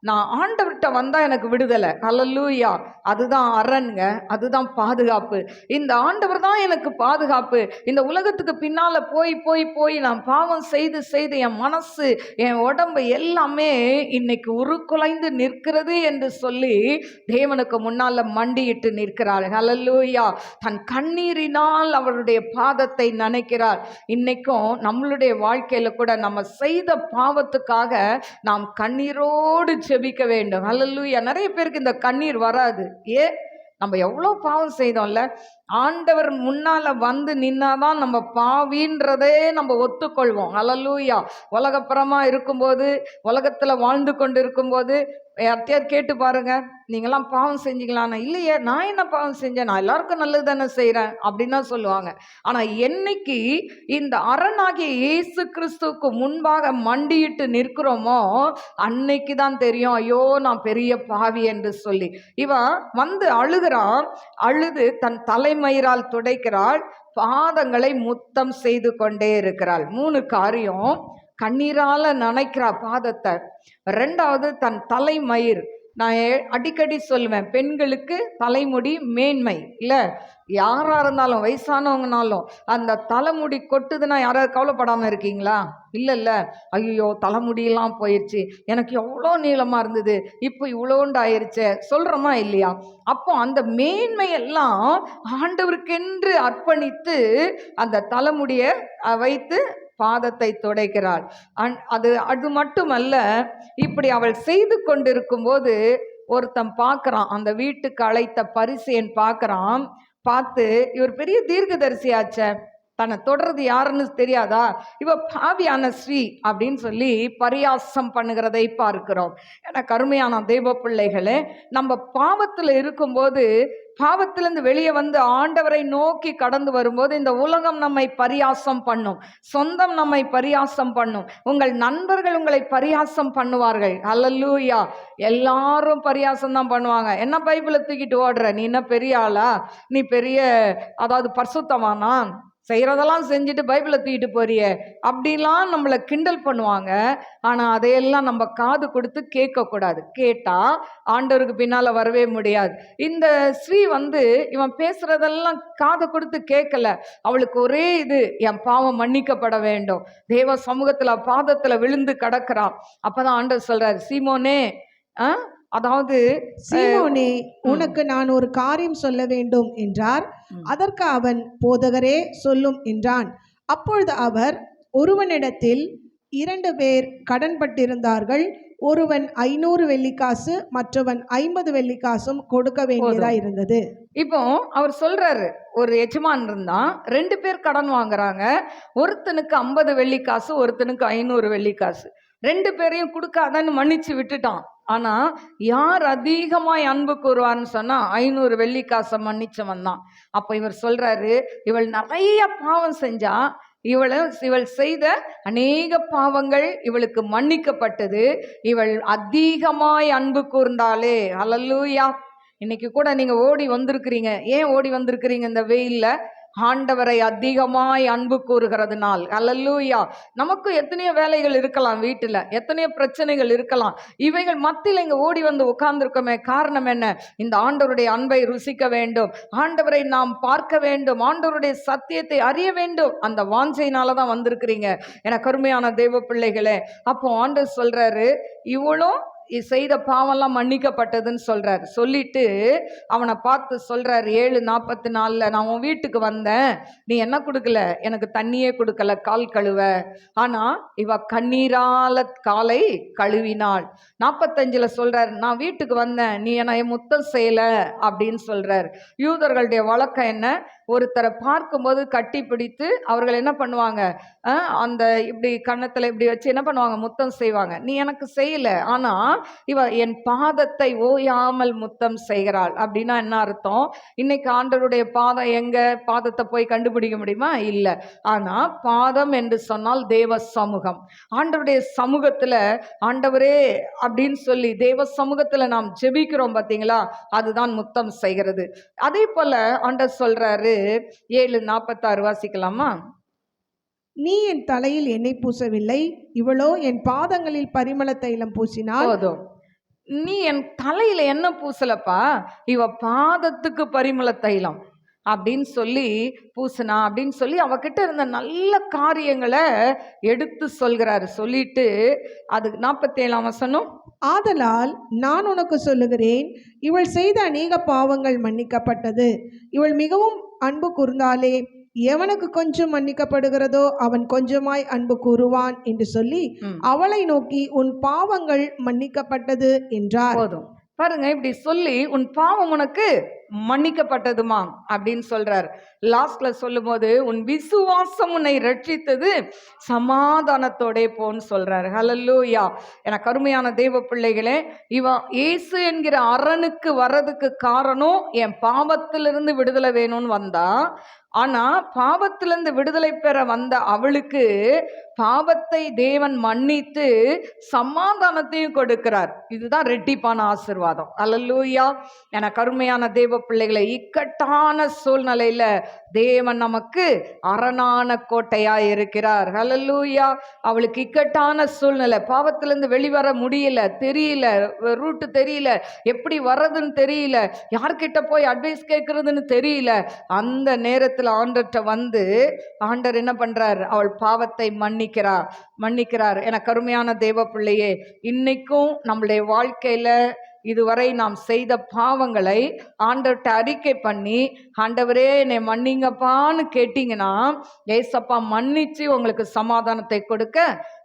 நான் ஆண்டவர்கிட்ட வந்தா எனக்கு விடுதலை. ஹல்லேலூயா. அதுதான் அரண்ங்க, அதுதான் பாதுகாப்பு. இந்த ஆண்டவர் தான் எனக்கு பாதுகாப்பு. இந்த உலகத்துக்கு பின்னால போய் போய் போய் நான் பாவம் செய்து செய்து என் மனசு என் உடம்பு எல்லாமே இன்னைக்கு உருக்குலைந்து நிற்கிறது என்று சொல்லி தேவனுக்கு முன்னால மண்டியிட்டு நிற்கிறாள். ஹல்லேலூயா. தன் கண்ணீரினால் அவருடைய பாதத்தை நனைக்கிறாள். இன்னைக்கும் நம்மளுடைய வாழ்க்கையில கூட நம்ம செய்த பாவத்துக்காக நாம் கண்ணீரோடு ஜெபிக்க வேண்டும். ஹல்லேலூயா. நிறைய பேருக்கு இந்த கண்ணீர் வராது. நம்ம எவ்வளோ பாவம் செய்தோம்ல. ஆண்டவர் முன்னால வந்து நின்னாதான் நம்ம பாவின்றதே நம்ம ஒத்துக்கொள்வோம். ஹல்லேலூயா. உலகப்புறமா இருக்கும்போது, உலகத்துல வாழ்ந்து கொண்டு இருக்கும்போது யார்கிட்டயாவது கேட்டு பாருங்க, நீங்களாம் பாவம் செஞ்சீங்களான்னா, இல்லையே நான் என்ன பாவம் செஞ்சேன், நான் எல்லாருக்கும் நல்லது தானே செய்கிறேன் அப்படின்னு தான் சொல்லுவாங்க. ஆனால் என்னைக்கு இந்த அரணாகிய இயேசு கிறிஸ்துவுக்கு முன்பாக மண்டியிட்டு நிற்கிறோமோ அன்னைக்கு தான் தெரியும், ஐயோ நான் பெரிய பாவி என்று சொல்லி. இவன் வந்து அழுகிறான். அழுது தன் தலைமயிரால் துடைக்கிறாள், பாதங்களை முத்தம் செய்து கொண்டே இருக்கிறாள். 3 காரியம். கண்ணீரால நனைக்கிறா பாதத்தை. 2வது தன் தலைமயிர். நான் அடிக்கடி சொல்லுவேன், பெண்களுக்கு தலைமுடி மேன்மை இல்லை. யாரா இருந்தாலும் வயசானவங்கனாலும் அந்த தலைமுடி கொட்டுதுன்னா யாராவது கவலைப்படாமல் இருக்கீங்களா? இல்லைல்ல. ஐயோ தலைமுடியெல்லாம் போயிடுச்சு, எனக்கு எவ்வளோ நீளமாக இருந்தது இப்போ இவ்வளோண்டு ஆயிடுச்சு சொல்கிறோமா இல்லையா? அப்போ அந்த மேன்மையெல்லாம் ஆண்டவருக்கென்று அர்ப்பணித்து அந்த தலைமுடியை வைத்து பாதத்தை துடைக்கிறாள். அது மட்டுமல்ல, இப்படி அவள் செய்து கொண்டிருக்கும் போது ஒருத்தன் பார்க்கறான். அந்த வீட்டுக்கு அழைத்த பரிசேயன் பார்க்கறான். பார்த்து, இவர் பெரிய தீர்க்கதரிசியாச்சே, தன்னை தொடர்றது யாருன்னு தெரியாதா, இவ பாவியான ஸ்ரீ அப்படின்னு சொல்லி பரியாசம் பண்ணுகிறதை பார்க்கிறோம். எனக்கு அருமையான தெய்வ பிள்ளைகளே, நம்ம பாவத்தில் இருக்கும்போது, பாவத்திலிருந்து வெளியே வந்து ஆண்டவரை நோக்கி கடந்து வரும்போது இந்த உலகம் நம்மை பரியாசம் பண்ணும், சொந்தம் நம்மை பரியாசம் பண்ணும், உங்கள் நண்பர்கள் உங்களை பரியாசம் பண்ணுவார்கள். ஹல்லேலூயா. எல்லாரும் பரியாசம் தான் பண்ணுவாங்க. என்ன பைபிளை தூக்கிட்டு ஓடுற, நீ என்ன பெரிய ஆளா, நீ பெரிய அதாவது பரிசுத்தமானா, செய்கிறதெல்லாம் செஞ்சுட்டு பைபிளை தூக்கிட்டு போறிய அப்படிலாம் நம்மளை கிண்டல் பண்ணுவாங்க. ஆனால் அதையெல்லாம் நம்ம காது கொடுத்து கேட்கக்கூடாது. கேட்டால் ஆண்டவருக்கு பின்னால் வரவே முடியாது. இந்த ஸ்ரீ வந்து இவன் பேசுகிறதெல்லாம் காது கொடுத்து கேட்கல. அவளுக்கு ஒரே இது, என் பாவம் மன்னிக்கப்பட வேண்டும். தேவ சமூகத்தில் பாதத்தில் விழுந்து கிடக்கிறான். அப்போ தான் ஆண்டவர் சொல்கிறார், சீமோனே, அதாவது சீமோனே, உனக்கு நான் ஒரு காரியம் சொல்ல வேண்டும் என்றார். அதற்கு அவன், போதகரே சொல்லும் என்றான். அப்பொழுது அவர், ஒருவனிடத்தில் 2 பேர் கடன்பட்டிருந்தார்கள். ஒருவன் 500 வெள்ளிக்காசு, மற்றவன் 50 வெள்ளிக்காசும் கொடுக்க வேண்டியதா இருந்தது. இப்போ அவர் சொல்றாரு, ஒரு எஜமான் இருந்தான், 2 பேர் கடன் வாங்குறாங்க. ஒருத்தனுக்கு 50 வெள்ளிக்காசு, ஒருத்தனுக்கு 500 வெள்ளிக்காசு. 2 பேரையும் கொடுக்காதன்னு மன்னிச்சு விட்டுட்டான். ஆனா யார் அதிகமாய் அன்பு கூறுவார்னு சொன்னா 500 வெள்ளிக்காசை மன்னிச்சவன் தான். அப்ப இவர் சொல்றாரு, இவள் நிறைய பாவம் செஞ்சா, இவள் செய்த அநேக பாவங்கள் இவளுக்கு மன்னிக்கப்பட்டது, இவள் அதிகமாய் அன்பு கூர்ந்தாலே. ஹல்லேலூயா. இன்னைக்கு கூட நீங்க ஓடி வந்திருக்கிறீங்க. ஏன் ஓடி வந்திருக்கிறீங்க இந்த வெயில்ல? ஆண்டவரை அதிகமாய் அன்பு கூறுகிறதுனால். ஹல்லேலூயா. நமக்கு எத்தனையோ வேலைகள் இருக்கலாம், வீட்டில் எத்தனையோ பிரச்சனைகள் இருக்கலாம். இவைகள் மத்தியில் இங்கே ஓடி வந்து உட்கார்ந்துருக்கோமே, காரணம் என்ன? இந்த ஆண்டவருடைய அன்பை ருசிக்க வேண்டும், ஆண்டவரை நாம் பார்க்க வேண்டும், ஆண்டவருடைய சத்தியத்தை அறிய வேண்டும். அந்த வாஞ்சையினால தான் வந்திருக்கிறீங்க எனக்கு அருமையான தெய்வ பிள்ளைகளே. அப்போ ஆண்டவர் சொல்றாரு, இவளும் செய்த பாவம்லாம் மன்னிக்கப்பட்டதுன்னு சொல்றாரு. சொல்லிட்டு அவனை பார்த்து சொல்றாரு, 7:44, நான் உன் வீட்டுக்கு வந்தேன், நீ என்ன கொடுக்கல, எனக்கு தண்ணியே கொடுக்கல கால் கழுவ, ஆனா இவ கண்ணீரால காலை கழுவினாள். 45 சொல்றாரு, நான் வீட்டுக்கு வந்தேன், நீ என்னை முத்தம் செய்யல அப்படின்னு சொல்றாரு. யூதர்களுடைய வழக்கம் என்ன? ஒருத்தரை பார்க்கும்போது கட்டி பிடித்து அவர்கள் என்ன பண்ணுவாங்க, அந்த இப்படி கன்னத்தில் இப்படி வச்சு என்ன பண்ணுவாங்க, முத்தம் செய்வாங்க. நீ எனக்கு செய்யல, ஆனா இவ என் பாதத்தை ஓயாமல் முத்தம் செய்கிறாள். அப்படின்னா என்ன அர்த்தம்? இன்னைக்கு ஆண்டவருடைய பாதம் எங்க? பாதத்தை போய் கண்டுபிடிக்க முடியுமா? இல்லை. ஆனா பாதம் என்று சொன்னால் தேவ சமூகம். ஆண்டவருடைய சமூகத்துல ஆண்டவரே அப்படின்னு சொல்லி தேவ சமூகத்துல நாம் ஜெபிக்கிறோம் பார்த்தீங்களா, அதுதான் முத்தம் செய்கிறது. அதே போல ஆண்டவர் சொல்றாரு, 7:46 வாசிக்கலாமா? நீ என் தலையில் எண்ணெய் பூசவில்லை, இவளோ என் பாதங்களில் பரிமள தைலம் பூசினாள். போதும். நீ என் தலையில என்ன பூசலப்பா, இவ பாதத்துக்கு பரிமள தைலம் அப்படின்னு சொல்லி பூசினா அப்படின்னு சொல்லி அவகிட்ட இருந்த நல்ல காரியங்களை எடுத்து சொல்கிறாரு. சொல்லிட்டு அது 47ஆம் வசனம், ஆதலால் நான் உனக்கு சொல்லுகிறேன், இவள் செய்த அநேக பாவங்கள் மன்னிக்கப்பட்டது, இவள் மிகவும் அன்பு கூர்ந்தாளே, எவனுக்கு கொஞ்சம் மன்னிக்கப்படுகிறதோ அவன் கொஞ்சமாய் அன்பு கூறுவான் என்று சொல்லி அவளை நோக்கி உன் பாவங்கள் மன்னிக்கப்பட்டது என்றார். போதும் பாருங்க, இப்படி சொல்லி உன் பாவம் உனக்கு மன்னிக்கப்பட்டதுமா அப்படின்னு சொல்றார். லாஸ்ட்ல சொல்லும் போது உன் விசுவாசம் உன்னை ரட்சித்தது, சமாதானத்தோட போன்னு சொல்றாரு. ஹல்லேலூயா. எனக்கு அருமையான தேவ பிள்ளைகளே, இவன் இயேசு என்கிற அரணுக்கு வர்றதுக்கு காரணம் என் பாவத்திலிருந்து விடுதலை வேணும்னு வந்தா. ஆனா பாவத்திலிருந்து விடுதலை பெற வந்த அவளுக்கு பாவத்தை தேவன் மன்னித்து சமாதானத்தையும் கொடுக்கிறார். இதுதான் ரெட்டிப்பான ஆசீர்வாதம். அல்லேலூயா. எனக்கு அருமையான தேவ பிள்ளைகளை, இக்கட்டான சூழ்நிலையில தேவன் நமக்கு அரணான கோட்டையாய் இருக்கிறார். அல்லேலூயா. அவளுக்கு இக்கட்டான சூழ்நிலை, பாவத்திலிருந்து வெளிவர முடியல, தெரியல, ரூட்டு தெரியல, எப்படி வர்றதுன்னு தெரியல, யார்கிட்ட போய் அட்வைஸ் கேட்கறதுன்னு தெரியல. அந்த நேரத்தில் ஆண்டர்கிட்ட வந்து ஆண்டர் என்ன பண்றார், அவள் பாவத்தை மன்னிக்கிறார். எனக்கு அருமையான தேவ பிள்ளையே, இன்னைக்கும் நம்மளுடைய வாழ்க்கையில இதுவரை நாம் செய்த பாவங்களை ஆண்டவர்கிட்ட அறிக்கை பண்ணி, ஆண்டவரே என்னை மன்னிங்கப்பான்னு கேட்டீங்கன்னா ஏசப்பா மன்னிச்சு உங்களுக்கு சமாதானத்தை கொடுக்க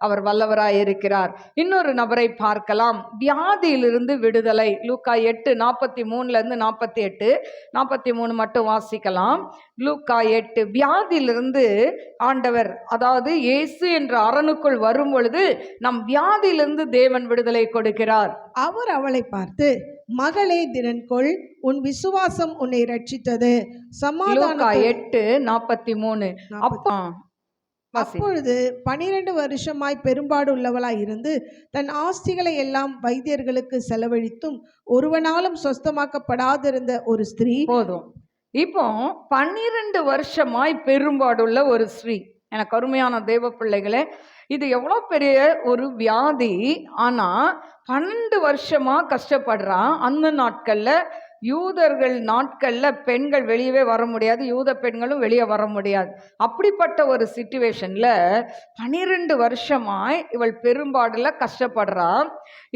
அவர் வல்லவராய் இருக்கிறார். இன்னொரு நபரை பார்க்கலாம், வியாதியிலிருந்து விடுதலை. லூக்கா 8:43 48, 43 மட்டும் வாசிக்கலாம். லூக்கா 8, வியாதியிலிருந்து ஆண்டவர், அதாவது இயேசு என்ற அரணுக்குள் வரும் பொழுது நம் வியாதியிலிருந்து தேவன் விடுதலை கொடுக்கிறார். அவர் அவளை பார்த்து, மகளே திடன்கொள், உன் விசுவாசம் உன்னை ரட்சித்தது, லூக்கா 8:43. அப்பொழுது 12 வருஷமாய் பெரும்பாடு உள்ளவளாய் இருந்து தன் ஆஸ்திகளை எல்லாம் வைத்தியர்களுக்கு செலவழித்தும் ஒருவனாலும் சொஸ்தமாக்கப்படாதிருந்த ஒரு ஸ்திரீ. போதும். இப்போ 12 வருஷமாய் பெரும்பாடுள்ள ஒரு ஸ்ரீ. எனக்கு அருமையான தேவ பிள்ளைகளே, இது எவ்வளோ பெரிய ஒரு வியாதி. ஆனால் 12 வருஷமா கஷ்டப்படுறான். அந்த நாட்களில், யூதர்கள் நாட்களில் பெண்கள் வெளியவே வர முடியாது, யூத பெண்களும் வெளியே வர முடியாது. அப்படிப்பட்ட ஒரு சிச்சுவேஷனில் 12 வருஷமாய் இவள் பெரும்பாடில் கஷ்டப்படுறான்.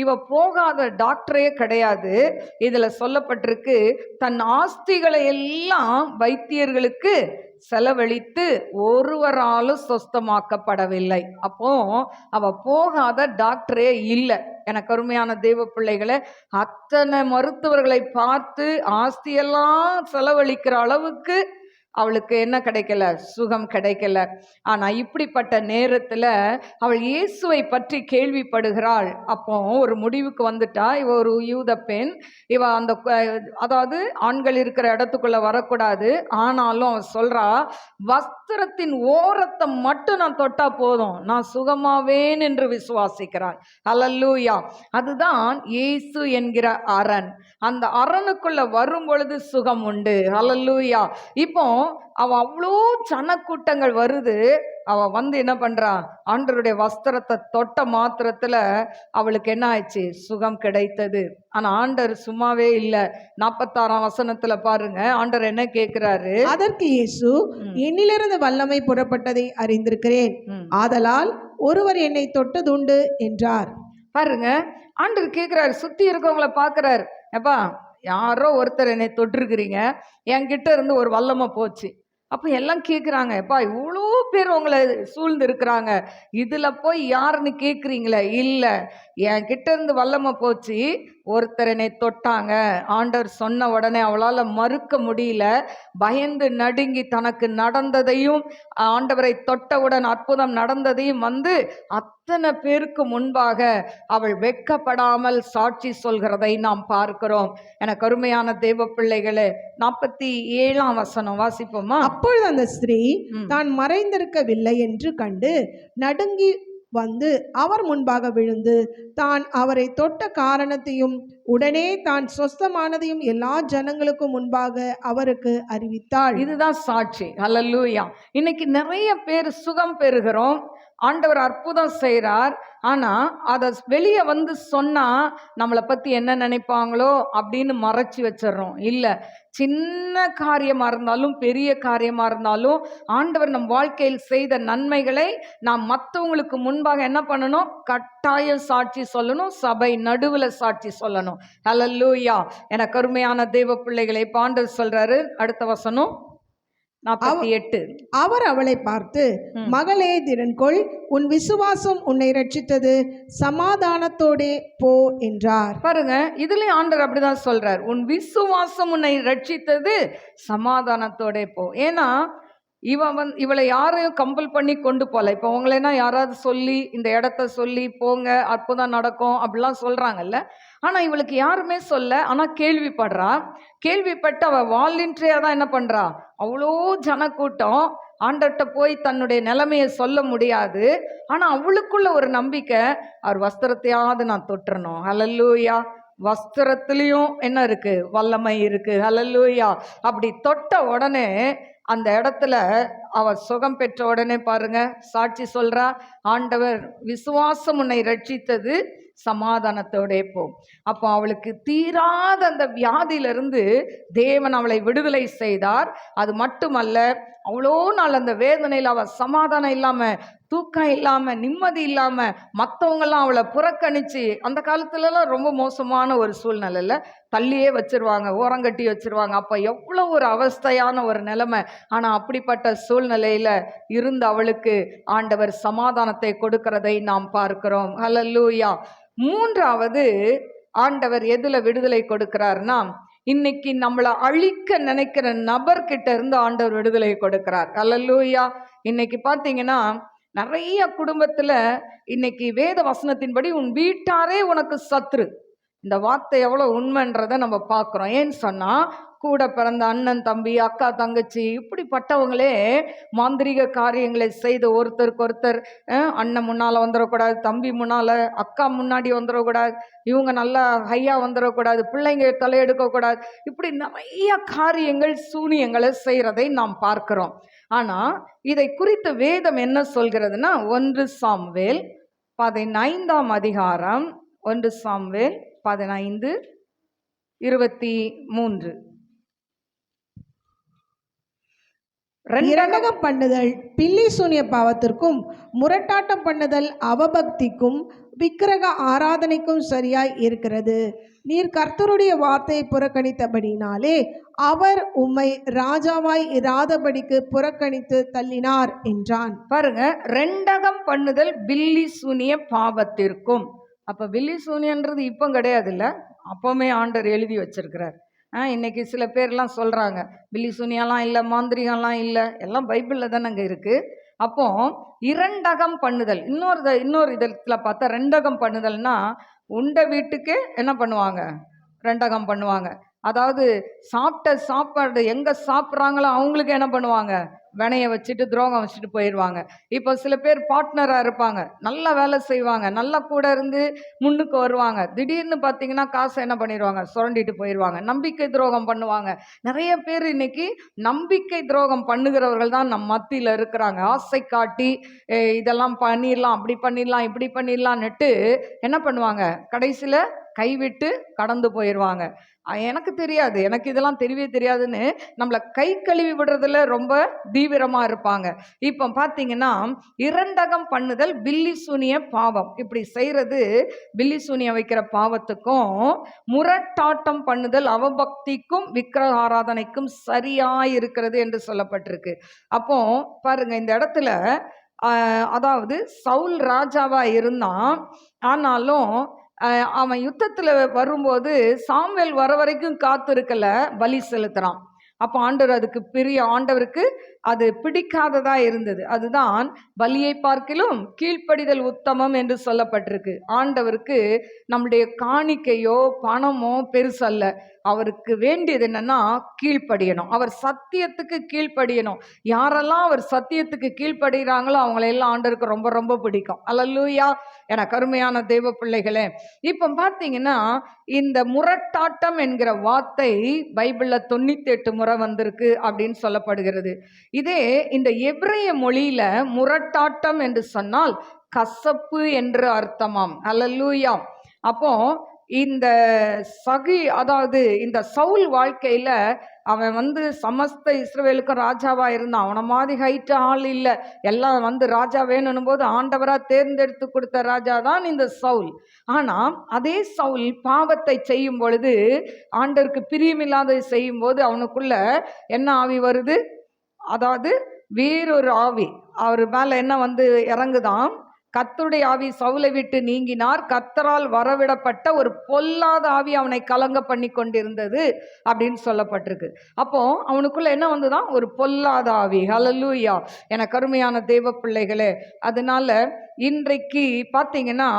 இவ போகாத டாக்டரே கிடையாது. இதில் சொல்லப்பட்டிருக்கு, தன் ஆஸ்திகளை எல்லாம் வைத்தியர்களுக்கு செலவழித்து ஒருவராலும் சொஸ்தமாக்கப்படவில்லை. அப்போ அவ போகாத டாக்டரே இல்லை. எனக்கு அருமையான தேவ பிள்ளைகளை, அத்தனை மருத்துவர்களை பார்த்து ஆஸ்தியெல்லாம் செலவழிக்கிற அளவுக்கு அவளுக்கு என்ன கிடைக்கல, சுகம் கிடைக்கல. ஆனால் இப்படிப்பட்ட நேரத்தில் அவள் இயேசுவை பற்றி கேள்விப்படுகிறாள். அப்போ ஒரு முடிவுக்கு வந்துட்டா, இவ ஒரு யூத பெண், இவ அந்த அதாவது ஆண்கள் இருக்கிற இடத்துக்குள்ள வரக்கூடாது. ஆனாலும் அவன் சொல்றா, வஸ்திரத்தின் ஓரத்தை மட்டும் நான் தொட்டா போதும், நான் சுகமாவேன் என்று விசுவாசிக்கிறாள். அல்லேலூயா. அதுதான் இயேசு என்கிற அரண். அந்த அரணுக்குள்ள வரும் பொழுது சுகம் உண்டு. அல்லேலூயா. இப்போ அவ அவ்வளோ ஜனக்கூட்டங்கள் வருது. அவ வந்து என்ன பண்றா, ஆண்டவருடைய வஸ்திரத்தை தொட்ட மாத்திரத்துல அவளுக்கு என்ன ஆயிடுச்சு, சுகம் கிடைத்தது. ஆனா ஆண்டவர் சும்மாவே இல்லை. 46ஆம் வசனத்துல பாருங்க, ஆண்டவர் என்ன கேட்கிறாரு. அதற்கு இயேசு, என்னிலிருந்து வல்லமை புறப்பட்டதை அறிந்திருக்கிறேன், ஆதலால் ஒருவர் என்னை தொட்டதுண்டு என்றார். பாருங்க, ஆண்டவர் கேட்கிறாரு, சுத்தி இருக்கவங்களை பார்க்கிறாரு. எப்பா, யாரோ ஒருத்தர் என்னை தொட்டிருக்கிறீங்க, என்கிட்ட இருந்து ஒரு வல்லமை போச்சு. அப்போ எல்லாம் கேட்குறாங்க, எப்பா இவ்வளோ பேர் உங்களை சூழ்ந்து இருக்கிறாங்க, இதில் போய் யாருன்னு கேட்குறீங்களே. இல்லை, என்கிட்ட இருந்து வல்லமை போச்சு, ஒருத்தர் என்னை தொட்டாங்க. ஆண்டவர் சொன்ன உடனே அவளால் மறுக்க முடியல. பயந்து நடுங்கி தனக்கு நடந்ததையும், ஆண்டவரை தொட்டவுடன் அற்புதம் நடந்ததையும் வந்து அத்தனை பேருக்கு முன்பாக அவள் வெட்கப்படாமல் சாட்சி சொல்கிறதை நாம் பார்க்கிறோம். எனக்கு அருமையான தேவ பிள்ளைகளே, 47ஆம் வசனம் வாசிப்போமா. அப்பொழுது அந்த ஸ்திரீ தான் மறைந்திருக்கவில்லை என்று கண்டு நடுங்கி வந்து அவர் முன்பாக விழுந்து தான் அவரை தொட்ட காரணத்தையும் உடனே தான் சொஸ்தமானதையும் எல்லா ஜனங்களுக்கும் முன்பாக அவருக்கு அறிவித்தாள். இதுதான் சாட்சி. அல்லேலூயா. இன்னைக்கு நிறைய பேர் சுகம் பெறுகிறோம், ஆண்டவர் அற்புதம் செய்கிறார். ஆனால் அதை வெளியே வந்து சொன்னால் நம்மளை பற்றி என்ன நினைப்பாங்களோ அப்படின்னு மறைச்சி வச்சிடறோம். இல்லை, சின்ன காரியமாக இருந்தாலும் பெரிய காரியமாக இருந்தாலும் ஆண்டவர் நம் வாழ்க்கையில் செய்த நன்மைகளை நாம் மற்றவங்களுக்கு முன்பாக என்ன பண்ணணும்? கட்டாயம் சாட்சி சொல்லணும். சபை நடுவில் சாட்சி சொல்லணும். ஹல்லேலூயா. என கருமையான தேவ பிள்ளைகளை ஆண்டவர் சொல்றாரு. அடுத்த வசனம் 48. அவர் அவளை பார்த்து, மகளே திடன்கொள், உன் விசுவாசம் உன்னை ரட்சித்தது, சமாதானத்தோடே போ என்றார். பாருங்க, இதுலயும் ஆண்டவர் அப்படிதான் சொல்றார். உன் விசுவாசம் உன்னை ரட்சித்தது, சமாதானத்தோடே போ. ஏன்னா இவளை யாரையும் கம்பல் பண்ணி கொண்டு போகல. இப்போ உங்களேனா யாராவது சொல்லி இந்த இடத்த சொல்லி போங்க அற்புதம் நடக்கும் அப்படிலாம் சொல்றாங்கல்ல. ஆனால் இவளுக்கு யாருமே சொல்ல. ஆனால் கேள்விப்படுறா. கேள்விப்பட்டு அவள் வாலண்டியராக தான் என்ன பண்ணுறா? அவ்வளோ ஜனக்கூட்டம் ஆண்டர்கிட்ட போய் தன்னுடைய நிலைமையை சொல்ல முடியாது. ஆனால் அவளுக்குள்ள ஒரு நம்பிக்கை, அவர் வஸ்திரத்தையாவது நான் தொட்டுறணும். ஹல்லேலூயா. வஸ்திரத்துலேயும் என்ன இருக்கு? வல்லமை இருக்கு. ஹல்லேலூயா. அப்படி தொட்ட உடனே அந்த இடத்துல அவ சுகம் பெற்ற உடனே பாருங்க சாட்சி சொல்றா, ஆண்டவர் விசுவாசம் உன்னை ரட்சித்தது, சமாதானத்தோடே போ. அப்போ அவளுக்கு தீராத அந்த வியாதியிலிருந்து தேவன் அவளை விடுதலை செய்தார். அது மட்டுமல்ல, அவ்வளோ நாள் அந்த வேதனையில் அவள் சமாதானம் இல்லாமல், தூக்கம் இல்லாமல், நிம்மதி இல்லாமல், மற்றவங்கெல்லாம் அவளை புறக்கணித்து, அந்த காலத்துலலாம் ரொம்ப மோசமான ஒரு சூழ்நிலையில் தள்ளியே வச்சிருவாங்க, ஓரங்கட்டி வச்சிருவாங்க. அப்போ எவ்வளோ ஒரு அவஸ்தையான ஒரு நிலைமை. ஆனால் அப்படிப்பட்ட சூழ்நிலையில் இருந்த அவளுக்கு ஆண்டவர் சமாதானத்தை கொடுக்கிறதை நாம் பார்க்கிறோம். ஹல்லேலூயா. மூன்றாவது ஆண்டவர் எதுல விடுதலை கொடுக்கிறார்னா, இன்னைக்கு நம்மளை அழிக்க நினைக்கிற நபர்கிட்ட இருந்து ஆண்டவர் விடுதலை கொடுக்கிறார். ஹல்லேலூயா. இன்னைக்கு பார்த்தீங்கன்னா நிறைய குடும்பத்துல இன்னைக்கு வேத வசனத்தின்படி உன் வீட்டாரே உனக்கு சத்ரு. இந்த வார்த்தை எவ்வளவு உண்மைன்றதை நம்ம பார்க்கிறோம். ஏன்னு சொன்னா, கூட பிறந்த அண்ணன் தம்பி அக்கா தங்கச்சி இப்படிப்பட்டவங்களே மாந்திரிக காரியங்களை செய்து ஒருத்தருக்கு ஒருத்தர், அண்ணன் முன்னால் வந்துடக்கூடாது, தம்பி முன்னால், அக்கா முன்னாடி வந்துடக்கூடாது, இவங்க நல்லா ஹையாக வந்துடக்கூடாது, பிள்ளைங்க தலையெடுக்கக்கூடாது, இப்படி நிறைய காரியங்கள் சூனியங்களை செய்கிறதை நாம் பார்க்கிறோம். ஆனால் இதை குறித்து வேதம் என்ன சொல்கிறதுனா, 1 சாமுவேல் 15ஆம் அதிகாரம், 1 சாமுவேல் 15:23. இரண்டகம் பண்ணுதல் பில்லி சூனிய பாவத்திற்கும், முரட்டாட்டம் பண்ணுதல் அவபக்திக்கும், விக்கிரக ஆராதனைக்கும் சரியாய் இருக்கிறது. நீர் கர்த்தருடைய வார்த்தையை புறக்கணித்தபடினாலே அவர் உம்மை ராஜாவாய் இராதபடிக்கு புறக்கணித்து தள்ளினார் என்றான். பாருங்க, ரெண்டகம் பண்ணுதல் பில்லி சூனிய பாவத்திற்கும். அப்ப பில்லி சூனியன்றது இப்போ கிடையாது, இல்லை, அப்பவுமே ஆண்டவர் எழுதி வச்சிருக்கிறார். இன்னைக்கு சில பேர்லாம் சொல்கிறாங்க பில்லி சூனியெல்லாம் இல்லை, மாந்திரிகம்லாம் இல்லை, எல்லாம் பைபிளில் தானே அங்கே இருக்குது. அப்போ இரண்டகம் பண்ணுதல், இன்னொரு இதில் பார்த்தா ரெண்டகம் பண்ணுதல்னா, உண்ட வீட்டுக்கே என்ன பண்ணுவாங்க? ரெண்டகம் பண்ணுவாங்க. அதாவது சாப்பிட்ட சாப்பாடு எங்கே சாப்பிட்றாங்களோ அவங்களுக்கு என்ன பண்ணுவாங்க? வினைய வச்சுட்டு துரோகம் வச்சுட்டு போயிடுவாங்க. இப்போ சில பேர் பார்ட்னராக இருப்பாங்க, நல்லா வேலை செய்வாங்க, நல்லா கூட இருந்து முன்னுக்கு வருவாங்க. திடீர்னு பார்த்தீங்கன்னா காசை என்ன பண்ணிடுவாங்க? சுரண்டிட்டு போயிடுவாங்க. நம்பிக்கை துரோகம் பண்ணுவாங்க. நிறைய பேர் இன்னைக்கு நம்பிக்கை துரோகம் பண்ணுகிறவர்கள் தான் நம் மத்தியில் இருக்கிறாங்க. ஆசை காட்டி இதெல்லாம் பண்ணிடலாம், அப்படி பண்ணிடலாம், இப்படி பண்ணிடலான்னுட்டு என்ன பண்ணுவாங்க? கடைசியில் கைவிட்டு கடந்து போயிடுவாங்க. எனக்கு தெரியாது, எனக்கு இதெல்லாம் தெரியவே தெரியாதுன்னு நம்மளை கை கழுவி விடுறதுல ரொம்ப தீவிரமாக இருப்பாங்க. இப்போ பார்த்தீங்கன்னா இரண்டகம் பண்ணுதல் பில்லி சூனிய பாவம். இப்படி செய்கிறது பில்லி சூனியம் வைக்கிற பாவத்துக்கும், முரட்டாட்டம் பண்ணுதல் அவபக்திக்கும், விக்கிரக ஆராதனைக்கும் சரியாக இருக்கிறது என்று சொல்லப்பட்டிருக்கு. அப்போ பாருங்க, இந்த இடத்துல அதாவது சவுல் ராஜாவாக இருந்தான். ஆனாலும் அவன் யுத்தத்தில் வரும்போது சாமுவேல் வர வரைக்கும் காத்திருக்கல, பலி செலுத்துறான். அப்போ ஆண்டவருக்கு அது பிடிக்காததா இருந்தது. அதுதான் பலியை பார்க்கிலும் கீழ்ப்படிதல் உத்தமம் என்று சொல்லப்பட்டிருக்கு. ஆண்டவருக்கு நம்முடைய காணிக்கையோ பணமோ பெருசல்ல. அவருக்கு வேண்டியது என்னன்னா கீழ்ப்படியணும். அவர் சத்தியத்துக்கு கீழ்ப்படியணும். யாரெல்லாம் அவர் சத்தியத்துக்கு கீழ்ப்படுகிறாங்களோ அவங்களெல்லாம் ஆண்டவருக்கு ரொம்ப ரொம்ப பிடிக்கும். அல்லேலூயா. என கருமையான தேவ பிள்ளைகளே, இப்போ பார்த்தீங்கன்னா இந்த முரட்டாட்டம் என்கிற வார்த்தை பைபிளில் 98 முறை முறை வந்திருக்கு அப்படின்னு சொல்லப்படுகிறது. இதே இந்த எபிரேய மொழியில முரட்டாட்டம் என்று சொன்னால் கசப்பு என்று அர்த்தமாம். அல்லேலூயா. அப்போ இந்த அதாவது இந்த சவுல் வாழ்க்கையில அவன் சமஸ்த இஸ்ரவேலுக்கும் ராஜாவா இருந்தான். அவனை மாதிரி ஹைட்டு ஆள் இல்லை, எல்லாம் ராஜா வேணும் போது ஆண்டவரா தேர்ந்தெடுத்து கொடுத்த ராஜா தான் இந்த சவுல். ஆனா அதே சவுல் பாவத்தை செய்யும் பொழுது, ஆண்டவருக்கு பிரியமில்லாத செய்யும் போது அவனுக்குள்ள என்ன ஆவி வருது? அதாவது வேறொரு ஆவி அவர் மேல என்ன இறங்குதான். கர்த்தருடைய ஆவி சவுலை விட்டு நீங்கினார், கர்த்தரால் வரவிடப்பட்ட ஒரு பொல்லாத ஆவி அவனை கலங்க பண்ணி கொண்டிருந்தது அப்படின்னு சொல்லப்பட்டிருக்கு. அப்போ அவனுக்குள்ள என்ன வந்துதான்? ஒரு பொல்லாத ஆவி. ஹல்லேலூயா. எனக்கு அருமையான தேவ பிள்ளைகளே, அதனால இன்றைக்கு பார்த்தீங்கன்னா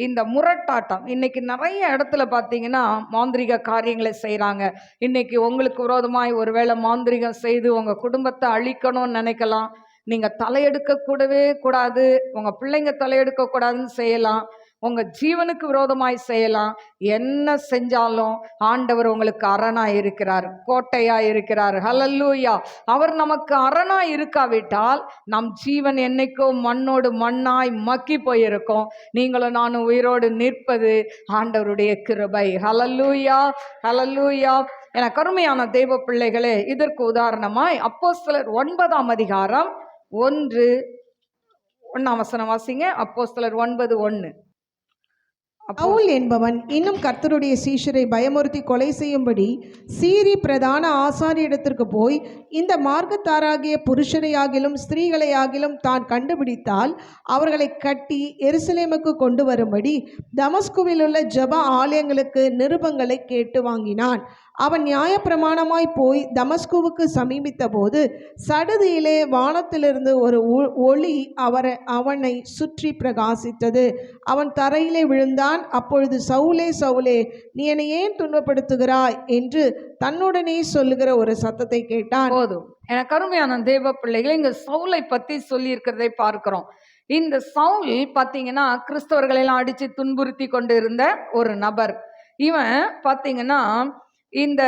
இந்த முரட்டாட்டம் இன்னைக்கு நிறைய இடத்துல பார்த்தீங்கன்னா மாந்திரிக காரியங்களை செய்கிறாங்க. இன்னைக்கு உங்களுக்கு விரோதமாய் ஒருவேளை மாந்திரிகம் செய்து உங்கள் குடும்பத்தை அழிக்கணும்னு நினைக்கலாம். நீங்கள் தலையெடுக்க கூடவே கூடாது, உங்கள் பிள்ளைங்க தலையெடுக்க கூடாதுன்னு செய்யலாம், உங்கள் ஜீவனுக்கு விரோதமாய் செய்யலாம். என்ன செஞ்சாலும் ஆண்டவர் உங்களுக்கு அரணாய் இருக்கிறார், கோட்டையாய் இருக்கிறார். ஹல்லேலூயா. அவர் நமக்கு அரணாய் இருக்காவிட்டால் நம் ஜீவன் என்னைக்கோ மண்ணோடு மண்ணாய் மக்கி போயிருக்கும். நீங்களும் நானும் உயிரோடு நிற்பது ஆண்டவருடைய கிருபை. ஹல்லேலூயா, ஹல்லேலூயா. என கருமையான தெய்வ பிள்ளைகளே, இதற்கு உதாரணமாய் அப்போஸ்தலர் 9ஆம் அதிகாரம் 1 வசனம் வாசிங்க. அப்போஸ்தலர் 9:1. பவுல் என்பவன் இன்னும் கர்த்தருடைய சீஷரை பயமுறுத்தி கொலை செய்யும்படி சீரி பிரதான ஆசாரியரிடத்திற்கு போய், இந்த மார்க்கத்தாராகிய புருஷரையாகிலும் ஸ்திரீகளையாகிலும் தான் கண்டுபிடித்தால் அவர்களை கட்டி எருசலேமுக்கு கொண்டு வரும்படி தமஸ்குவில் உள்ள ஜெப ஆலயங்களுக்கு நிருபங்களை கேட்டு வாங்கினான். அவன் நியாயப்பிரமாணமாய் போய் தமஸ்குவுக்கு சமீபித்த போது சடுதியிலே வானத்திலிருந்து ஒரு ஒளி அவனை சுற்றி பிரகாசித்தது. அவன் தரையிலே விழுந்தான். அப்பொழுது சவுலே, சவுலே, நீ என்னை ஏன் துன்பப்படுத்துகிறாய் என்று தன்னுடனே சொல்லுகிற ஒரு சத்தத்தை கேட்டான். போதும். எனக்கு அருமையான தேவ பிள்ளைகளை, இங்க சவுலை பத்தி சொல்லி இருக்கிறதை பார்க்கிறோம். இந்த சவுல் பார்த்தீங்கன்னா கிறிஸ்தவர்களெல்லாம் அடித்து துன்புறுத்தி கொண்டு இருந்த ஒரு நபர். இவன் பார்த்தீங்கன்னா இந்த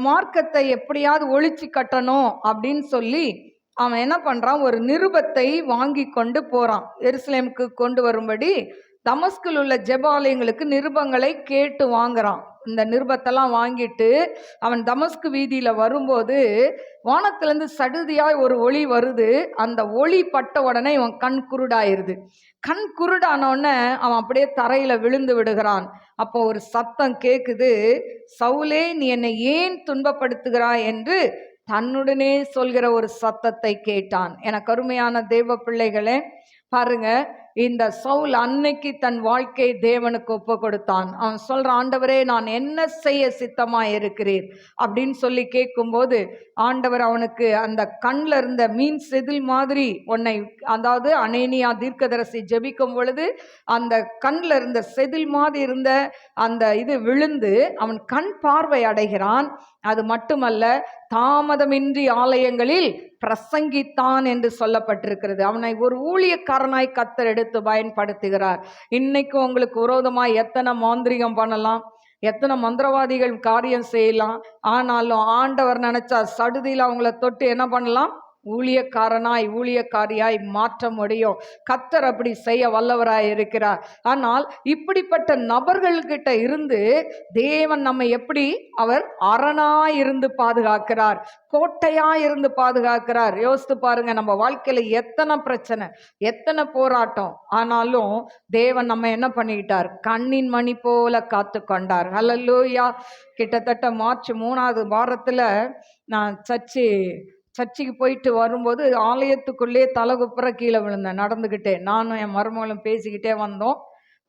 மார்க்கத்தை எப்படியாவது ஒழிச்சு கட்டணும் அப்படின்னு சொல்லி அவன் என்ன பண்றான்? ஒரு நிருபத்தை வாங்கி கொண்டு போறான். எருசலேமுக்கு கொண்டு வரும்படி தமஸ்கில் உள்ள ஜெபாலயங்களுக்கு நிருபங்களை கேட்டு வாங்குறான். இந்த நிருபத்தெல்லாம் வாங்கிட்டு அவன் தமஸ்கு வீதியில் வரும்போது வானத்திலேருந்து சடுதியாய் ஒரு ஒளி வருது. அந்த ஒளி பட்ட உடனே இவன் கண் குருடாயிருது. கண் குருடானோடனே அவன் அப்படியே தரையில் விழுந்து விடுகிறான். அப்போ ஒரு சத்தம் கேட்குது, சவுலே, நீ என்னை ஏன் துன்பப்படுத்துகிறாய் என்று தன்னுடனே சொல்கிற ஒரு சத்தத்தை கேட்டான். எனக்கு அருமையான தேவ பிள்ளைகளே, பாருங்க, இந்த சவுல் அன்னைக்கு தன் வாழ்க்கை தேவனுக்கு ஒப்பு கொடுத்தான். அவன் சொல்றான், ஆண்டவரே, நான் என்ன செய்ய சித்தமா இருக்கிறீர் அப்படின்னு சொல்லி கேட்கும்போது ஆண்டவர் அவனுக்கு அந்த கண்ணில் இருந்த மீன் செதில் மாதிரி உன்னை, அதாவது அனேனியா தீர்க்கதரிசி ஜெபிக்கும் பொழுது அந்த கண்ணில் இருந்த செதில் மாதிரி இருந்த அந்த இது விழுந்து அவன் கண் பார்வை அடைகிறான். அது மட்டுமல்ல, தாமதமின்றி ஆலயங்களில் பிரசங்கித்தான் என்று சொல்லப்பட்டிருக்கிறது. அவனை ஒரு ஊழியக்காரனாய் கர்த்தர் எடுத்து பயன்படுத்துகிறார். இன்னைக்கு உங்களுக்கு விரோதமாய் எத்தனை மாந்திரிகம் பண்ணலாம், எத்தனை மந்திரவாதிகள் காரியம் செய்யலாம். ஆனாலும் ஆண்டவர் நினைச்சா சடுதியில் அவங்கள தொட்டு என்ன பண்ணலாம்? ஊழியக்காரனாய் ஊழியக்காரியாய் மாற்ற முடியும். கர்த்தர் அப்படி செய்ய வல்லவராய் இருக்கிறார். ஆனால் இப்படிப்பட்ட நபர்கள்கிட்ட இருந்து தேவன் நம்ம எப்படி அவர் அரணாய் இருந்து பாதுகாக்கிறார், கோட்டையாய் இருந்து பாதுகாக்கிறார். யோசித்து பாருங்க, நம்ம வாழ்க்கையில எத்தனை பிரச்சனை, எத்தனை போராட்டம், ஆனாலும் தேவன் நம்ம என்ன பண்ணிக்கிட்டார்? கண்ணின் மணி போல காத்து கொண்டார். ஹல்லேலூயா. கிட்டத்தட்ட மார்ச் 3ஆவது வாரத்தில் நான் சர்ச்சுக்கு போயிட்டு வரும்போது ஆலயத்துக்குள்ளே தலகுப்புற கீழே விழுந்தேன். நடந்துக்கிட்டே நானும் என் மருமகளும் பேசிக்கிட்டே வந்தோம்.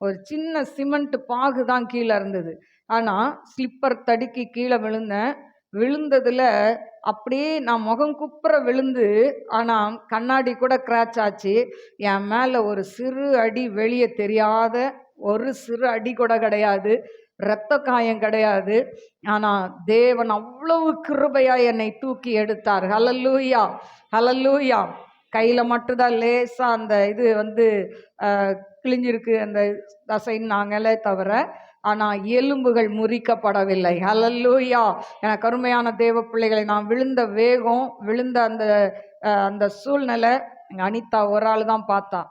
ஒரு சின்ன சிமெண்ட் பாகு தான் கீழே இருந்தது. ஆனால் ஸ்லிப்பர் தடுக்கி கீழே விழுந்தேன். விழுந்ததில் அப்படியே நான் முகம் குப்புற விழுந்து, ஆனால் கண்ணாடி கூட கிராச் ஆச்சு. என் மேலே ஒரு சிறு அடி, வெளியே தெரியாத ஒரு சிறு அடி கூட கிடையாது, இரத்த காயம் கிடையாது. ஆனால் தேவன் அவ்வளவு கிருபையாய் என்னை தூக்கி எடுத்தார். ஹல்லேலூயா, ஹல்லேலூயா. கையில் மட்டும்தான் லேசாக அந்த இது கிழிஞ்சிருக்கு, அந்த தசைன்னு நாங்களே தவிர ஆனா எலும்புகள் முறிக்கப்படவில்லை. ஹல்லேலூயா. எனக்கு அருமையான தேவ பிள்ளைகளை, நான் விழுந்த வேகம், விழுந்த அந்த அந்த சூழ்நிலை, எங்க அனிதா ஒரு ஆள் தான் பார்த்தா.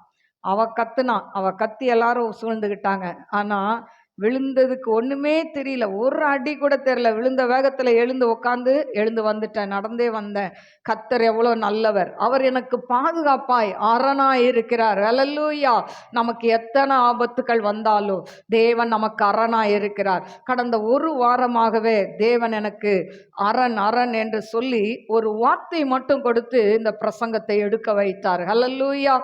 அவ கத்துனா, அவ கத்தி எல்லாரும் சூழ்ந்துகிட்டாங்க. ஆனா விழுந்ததுக்கு ஒண்ணுமே தெரியல, ஒரு அடி கூட தெரியல. விழுந்த வேகத்துல எழுந்து உட்காந்து எழுந்து வந்துட்டேன், நடந்தே வந்தேன். கர்த்தர் எவ்வளவு நல்லவர், அவர் எனக்கு பாதுகாப்பாய் அரணாய் இருக்கிறார். ஹல்லேலூயா. நமக்கு எத்தனை ஆபத்துக்கள் வந்தாலும் தேவன் நமக்கு அரணாய் இருக்கிறார். கடந்த ஒரு வாரமாகவே தேவன் எனக்கு அரண் அரண் என்று சொல்லி ஒரு வார்த்தை மட்டும் கொடுத்து இந்த பிரசங்கத்தை எடுக்க வைத்தார். ஹல்லேலூயா.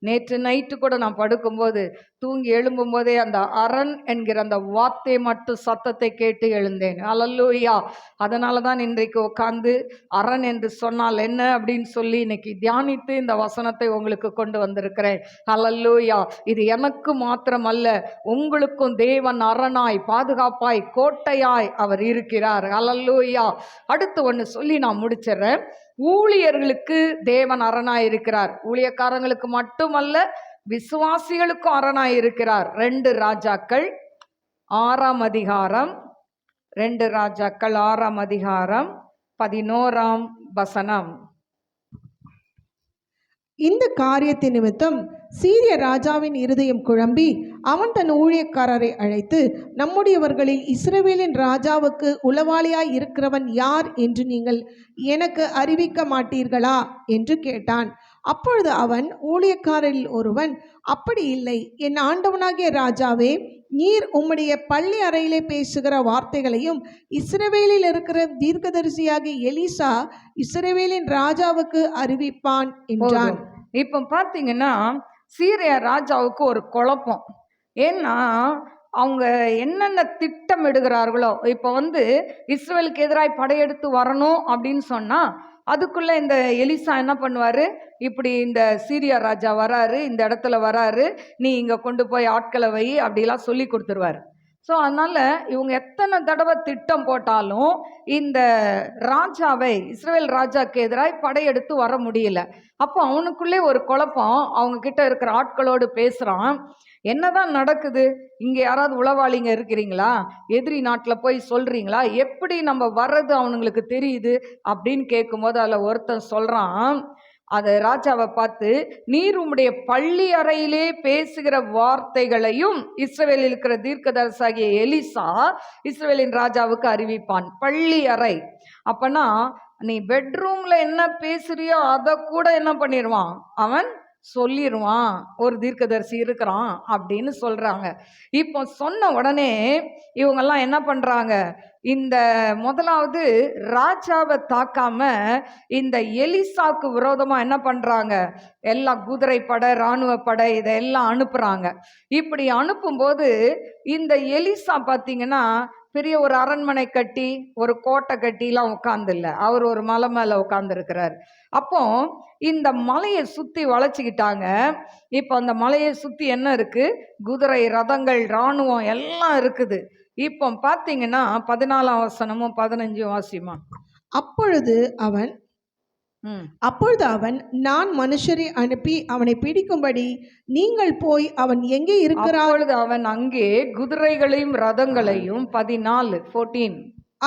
நேற்று நைட்டு கூட நான் படுக்கும்போது, தூங்கி எழும்பும் போதே அந்த அரண் என்கிற அந்த வார்த்தை மட்டும் சத்தத்தை கேட்டு எழுந்தேன். ஹல்லேலூயா. அதனால தான் இன்றைக்கு உட்கார்ந்து அரண் என்று சொன்னால் என்ன அப்படின்னு சொல்லி இன்னைக்கு தியானித்து இந்த வசனத்தை உங்களுக்கு கொண்டு வந்திருக்கிறேன். ஹல்லேலூயா. இது எனக்கு மாத்திரமல்ல, உங்களுக்கும் தேவன் அரணாய் பாதுகாப்பாய் கோட்டையாய் அவர் இருக்கிறார். ஹல்லேலூயா. அடுத்து ஒன்று சொல்லி நான் முடிச்சிடுறேன். ஊழியர்களுக்கு தேவன் அரணாய் இருக்கிறார். ஊழியக்காரங்களுக்கு மட்டுமல்ல, விசுவாசிகளுக்கும் அரணாய் இருக்கிறார். 2 ராஜாக்கள் 6ஆம் அதிகாரம், 2 ராஜாக்கள் 6ஆம் அதிகாரம் 11ஆம் வசனம். இந்த காரியத்தின் நிமித்தம் சீரிய ராஜாவின் இருதயம் குழம்பி அவன் தன் ஊழியக்காரரை அழைத்து, நம்முடையவர்களில் இஸ்ரவேலின் ராஜாவுக்கு உளவாளியாய் இருக்கிறவன் யார் என்று நீங்கள் எனக்கு அறிவிக்க மாட்டீர்களா என்று கேட்டான். அப்பொழுது அவன் ஊழியக்காரரில் ஒருவன், அப்படி இல்லை, என் ஆண்டவனாகிய ராஜாவே, நீர் உம்முடைய பள்ளி அறையிலே பேசுகிற வார்த்தைகளையும் இஸ்ரவேலில் இருக்கிற தீர்க்கதரிசியாகிய எலிசா இஸ்ரவேலின் ராஜாவுக்கு அறிவிப்பான் என்றான். இப்போ பார்த்தீங்கன்னா, சீரிய ராஜாவுக்கு ஒரு குழப்பம். ஏன்னா அவங்க என்னென்ன திட்டம் எடுகிறார்களோ, இப்போ இஸ்ரவேலுக்கு எதிராக படையெடுத்து வரணும் அப்படின்னு சொன்னா, அதுக்குள்ள இந்த எலிசா என்ன பண்ணுவாரு, இப்படி இந்த சீரியா ராஜா வராரு, இந்த இடத்துல வராரு, நீ இங்க கொண்டு போய் ஆட்களை வை அப்படிலாம் சொல்லி கொடுத்துருவாரு. ஸோ அதனால இவங்க எத்தனை தடவை திட்டம் போட்டாலும் இந்த ராஜாவை, இஸ்ரவேல் ராஜாக்கு எதிராக படையெடுத்து வர முடியல. அப்போ அவனுக்குள்ளே ஒரு குழப்பம். அவங்க கிட்ட இருக்கிற ஆட்களோடு பேசுறான், என்னதான் நடக்குது, இங்கே யாராவது உளவாளிங்க இருக்கிறீங்களா, எதிரி நாட்டில் போய் சொல்றீங்களா, எப்படி நம்ம வர்றது அவனுங்களுக்கு தெரியுது அப்படின்னு கேட்கும்போது அதில் ஒருத்தன் சொல்றான், அதை ராஜாவை பார்த்து, நீர் உம்முடைய பள்ளி அறையிலே பேசுகிற வார்த்தைகளையும் இஸ்ரவேலில் இருக்கிற தீர்க்கதரிசியாகிய எலிசா இஸ்ரவேலின் ராஜாவுக்கு அறிவிப்பான். பள்ளி அறை அப்பனா நீ பெட்ரூம்ல என்ன பேசுறியோ அதை கூட என்ன பண்ணிடுவான், அவன் சொல்லிடுவான், ஒரு தீர்க்கதரிசி இருக்கிறான் அப்படின்னு சொல்றாங்க. இப்போ சொன்ன உடனே இவங்கெல்லாம் என்ன பண்றாங்க, இந்த முதலாவது ராஜாவை தாக்காம இந்த எலிசாக்கு விரோதமா என்ன பண்றாங்க, எல்லா குதிரை படை, இராணுவ படை இதெல்லாம் அனுப்புறாங்க. இப்படி அனுப்பும்போது இந்த எலிசா பார்த்தீங்கன்னா பெரிய ஒரு அரண்மனை கட்டி, ஒரு கோட்டை கட்டிலாம் உட்கார்ந்து இல்லை, அவர் ஒரு மலை மேல உட்கார்ந்து இருக்கிறார். அப்போ இந்த மலையை சுத்தி வளைச்சிக்கிட்டாங்க. இப்போ அந்த மலையை சுத்தி என்ன இருக்கு, குதிரை, ரதங்கள், இராணுவம் எல்லாம் இருக்குது. இப்போ பார்த்தீங்கன்னா 14ஆம் வசனமும் 15 வாசிமா. அப்பொழுது அவன் நான் மனுஷரை அனுப்பி அவனை பிடிக்கும்படி நீங்கள் போய் அவன் எங்கே இருக்கிறார். அவன் அங்கே குதிரைகளையும் ரதங்களையும் 14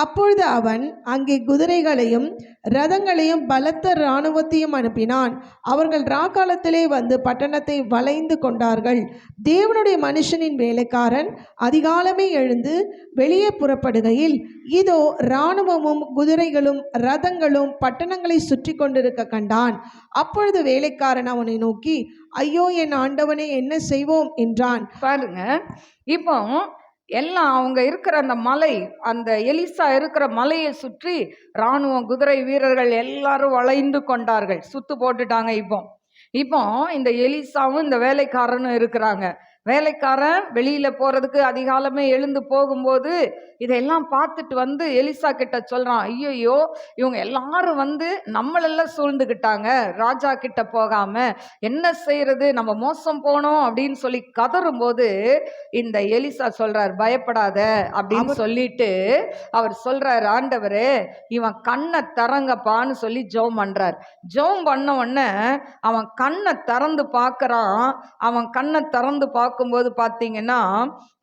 அப்பொழுது அவன் அங்கே குதிரைகளையும் ரதங்களையும் பலத்த இராணுவத்தையும் அனுப்பினான். அவர்கள் ராக்காலத்திலே வந்து பட்டணத்தை வளைந்து கொண்டார்கள். தேவனுடைய மனுஷனின் வேலைக்காரன் அதிகாலமே எழுந்து வெளியே புறப்படுகையில், இதோ இராணுவமும் குதிரைகளும் ரதங்களும் பட்டணங்களை சுற்றி கொண்டிருக்க கண்டான். அப்பொழுது வேலைக்காரன் அவனை நோக்கி, ஐயோ என் ஆண்டவனே, என்ன செய்வோம் என்றான். பாருங்க, இப்போ எல்லாம் அவங்க இருக்கிற அந்த மலை, அந்த எலிசா இருக்கிற மலையை சுற்றி இராணுவம், குதிரை வீரர்கள் எல்லாரும் வளைந்து கொண்டார்கள், சுத்து போட்டுட்டாங்க. இப்போ இந்த எலிசாவும் இந்த வேலைக்காரனும் இருக்கிறாங்க. வேலைக்காரன் வெளியில போறதுக்கு அதிகாலமே எழுந்து போகும்போது இதையெல்லாம் பார்த்துட்டு எலிசா கிட்ட சொல்றான், ஐயோ இவங்க எல்லாரும் நம்மளெல்லாம் சூழ்ந்துக்கிட்டாங்க, ராஜா கிட்ட போகாம என்ன செய்யறது, நம்ம மோசம் போனோம் அப்படின்னு சொல்லி கதறும் போது இந்த எலிசா சொல்றார், பயப்படாத அப்படின்னு சொல்லிட்டு அவர் சொல்றாரு, ஆண்டவரே இவன் கண்ணை திறங்கப்பான்னு சொல்லி ஜெபம் பண்றார். ஜெபம் பண்ண உடனே அவன் கண்ணை திறந்து பார்க்கறான். அவன் கண்ணை திறந்து பார்க்கும்போது பார்த்தீங்கன்னா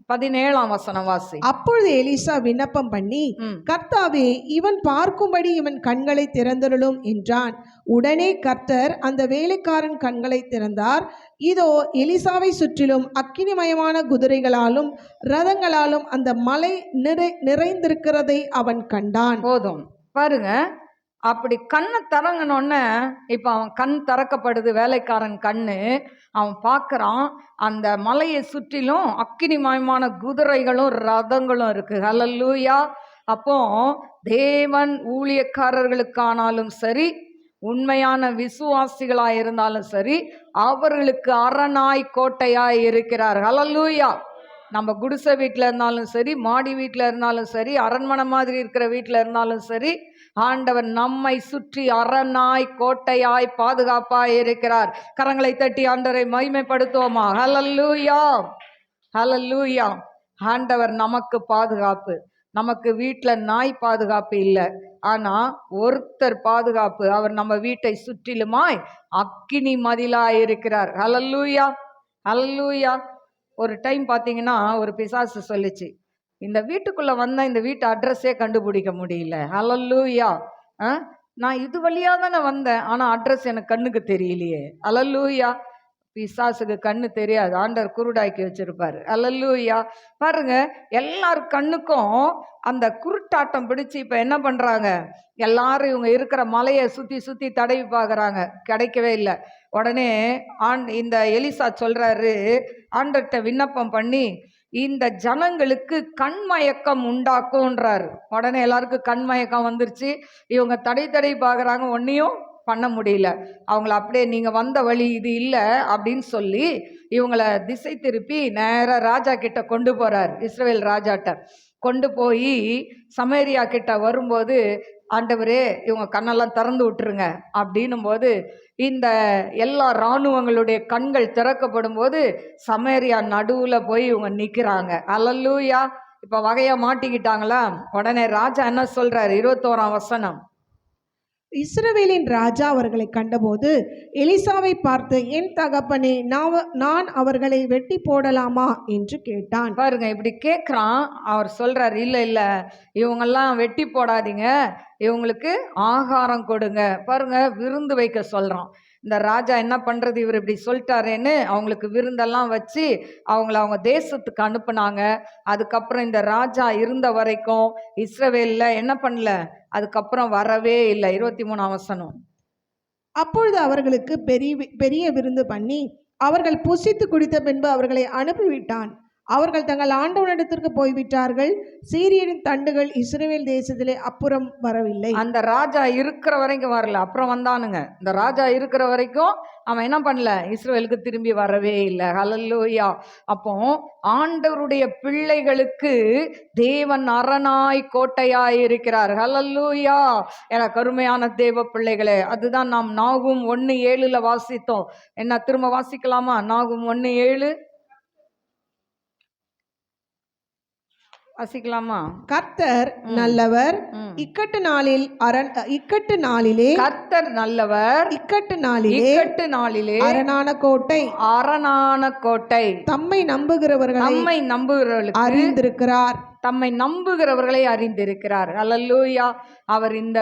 17ஆம் வசனம் வாசி. அப்பொழுது எலிசா விண்ணப்பம் பண்ணி, ம். கர்த்தாவே, இவன் பார்க்கும்படி இவன் கண்களை திறந்தருளும் என்றான். உடனே கர்த்தர் அந்த வேலைக்காரன் கண்களை திறந்தார். இதோ, எலிசாவை சுற்றிலும் அக்கினிமயமான குதிரைகளாலும் ரதங்களாலும் அந்த மலை நிறைந்திருக்கிறதை அவன் கண்டான். போதும் பாருங்க, அப்படி கண்ணை திறங்கணுன்னே இப்ப அவன் கண் திறக்கப்படுது, வேலைக்காரன் கண்ணு. அவன் பார்க்கறான், அந்த மலையை சுற்றிலும் அக்கினிமயமான குதிரைகளும் ரதங்களும் இருக்கு. ஹல்லேலூயா. அப்போ தேவன் ஊழியக்காரர்களுக்கானாலும் சரி, உண்மையான விசுவாசிகளாய் இருந்தாலும் சரி, அவர்களுக்கு அரணாய் கோட்டையாய் இருக்கிறார். ஹல்லேலூயா. நம்ம குடிசை வீட்டில் இருந்தாலும் சரி, மாடி வீட்டில் இருந்தாலும் சரி, அரண்மனை மாதிரி இருக்கிற வீட்டில் இருந்தாலும் சரி, ஆண்டவர் நம்மை சுற்றி அரணாய் கோட்டையாய் பாதுகாப்பாய் இருக்கிறார். கரங்களை தட்டி ஆண்டவரை மகிமைப்படுத்துவோமா? ஹல்லேலூயா, ஹல்லேலூயா. ஆண்டவர் நமக்கு பாதுகாப்பு. நமக்கு வீட்டில் நாய் பாதுகாப்பு இல்லை, ஆனா ஒருத்தர் பாதுகாப்பு. அவர் நம்ம வீட்டை சுற்றிலுமாய் அக்கினி மதிலாய் இருக்கிறார். ஹல்லேலூயா, ஹல்லேலூயா. ஒரு டைம் பார்த்தீங்கன்னா, ஒரு பிசாசு சொல்லிச்சு, இந்த வீட்டுக்குள்ள வந்தா இந்த வீட்டு அட்ரஸே கண்டுபிடிக்க முடியல. ஹல்லேலூயா. நான் இது வழியா தானே வந்தேன், ஆனா அட்ரஸ் எனக்கு கண்ணுக்கு தெரியலையே. ஹல்லேலூயா. பிசாசுக்கு கண்ணு தெரியாது, ஆண்டவர் குருடாக்கி வச்சிருப்பாரு. ஹல்லேலூயா. பாருங்க, எல்லார் கண்ணுக்கும் அந்த குருட்டாட்டம் பிடிச்சு இப்ப என்ன பண்றாங்க, எல்லாரும் இவங்க இருக்கிற மலையை சுத்தி சுத்தி தடவி பார்க்கறாங்க, கிடைக்கவே இல்லை. உடனே இந்த எலிசா சொல்றாரு, ஆண்டர்கிட்ட விண்ணப்பம் பண்ணி, இந்த ஜனங்களுக்கு கண்மயக்கம் உண்டாக்கும்ன்றாரு. உடனே எல்லாருக்கும் கண்மயக்கம் வந்துருச்சு. இவங்க தடை பார்க்கறாங்க, ஒன்னையும் பண்ண முடியல. அவங்கள அப்படியே நீங்க வந்த வழி இது இல்லை அப்படின்னு சொல்லி இவங்கள திசை திருப்பி நேர ராஜா கிட்ட கொண்டு போறார். இஸ்ரவேல் ராஜாட்ட கொண்டு போய் சமேரியா கிட்ட வரும்போது, ஆண்டவரே இவங்க கண்ணெல்லாம் திறந்து விட்டுருங்க அப்படின்னும் போது, இந்த எல்லா இராணுவங்களுடைய கண்கள் திறக்கப்படும் போது சமேரியா நடுவுல போய் இவங்க நிக்கிறாங்க. ஹல்லேலூயா. இப்ப வகையா மாட்டிக்கிட்டாங்களா? உடனே ராஜா என்ன சொல்றாரு? 21ஆம் வசனம். இஸ்ரவேலின் ராஜா அவர்களை கண்டபோது எலிசாவை பார்த்து, என் தகப்பனே, நான் அவர்களை வெட்டி போடலாமா என்று கேட்டான். பாருங்க, இப்படி கேட்குறான். அவர் சொல்றாரு, இல்லை இல்லை, இவங்கெல்லாம் வெட்டி போடாதீங்க, இவங்களுக்கு ஆகாரம் கொடுங்க. பாருங்க, விருந்து வைக்க சொல்றான். இந்த ராஜா என்ன பண்றது, இவர் இப்படி சொல்லிட்டாரேன்னு அவங்களுக்கு விருந்தெல்லாம் வச்சு அவங்க தேசத்துக்கு அனுப்புனாங்க. அதுக்கப்புறம் இந்த ராஜா இருந்த வரைக்கும் இஸ்ரவேல்ல என்ன பண்ணல, அதுக்கப்புறம் வரவே இல்லை. 23ஆம் வசனம். அப்பொழுது அவர்களுக்கு பெரிய விருந்து பண்ணி அவர்கள் புசித்து குடித்த பின்பு அவர்களை அனுப்பிவிட்டான். அவர்கள் தங்கள் ஆண்டவனிடத்திற்கு போய்விட்டார்கள். சீரியரின் தண்டுகள் இஸ்ரவேல் தேசத்திலே அப்புறம் வரவில்லை. அந்த ராஜா இருக்கிற வரைக்கும் வரல, அப்புறம் வந்தானுங்க. இந்த ராஜா இருக்கிற வரைக்கும் அவன் என்ன பண்ணல, இஸ்ரவேலுக்கு திரும்பி வரவே இல்லை. ஹல்லேலூயா. அப்போ ஆண்டவருடைய பிள்ளைகளுக்கு தேவன் அரணாய் கோட்டையாய் இருக்கிறார். ஹல்லேலூயா. என கருமையான தேவ பிள்ளைகளே, அதுதான் நாம் நாகும் 1:7 வாசித்தோம். என்ன திரும்ப வாசிக்கலாமா? நாகும் 1:7 வாசிக்கலாமா? கர்த்தர் நல்லவர், இக்கட்டு நாளிலே கர்த்தர் நல்லவர், இக்கட்டு நாளிலே அரணான கோட்டை தம்மை நம்புகிறவர்களுக்கு அறிந்திருக்கிறார். தம்மை நம்புகிறவர்களை அறிந்திருக்கிறார். ஹல்லேலூயா. அவர் இந்த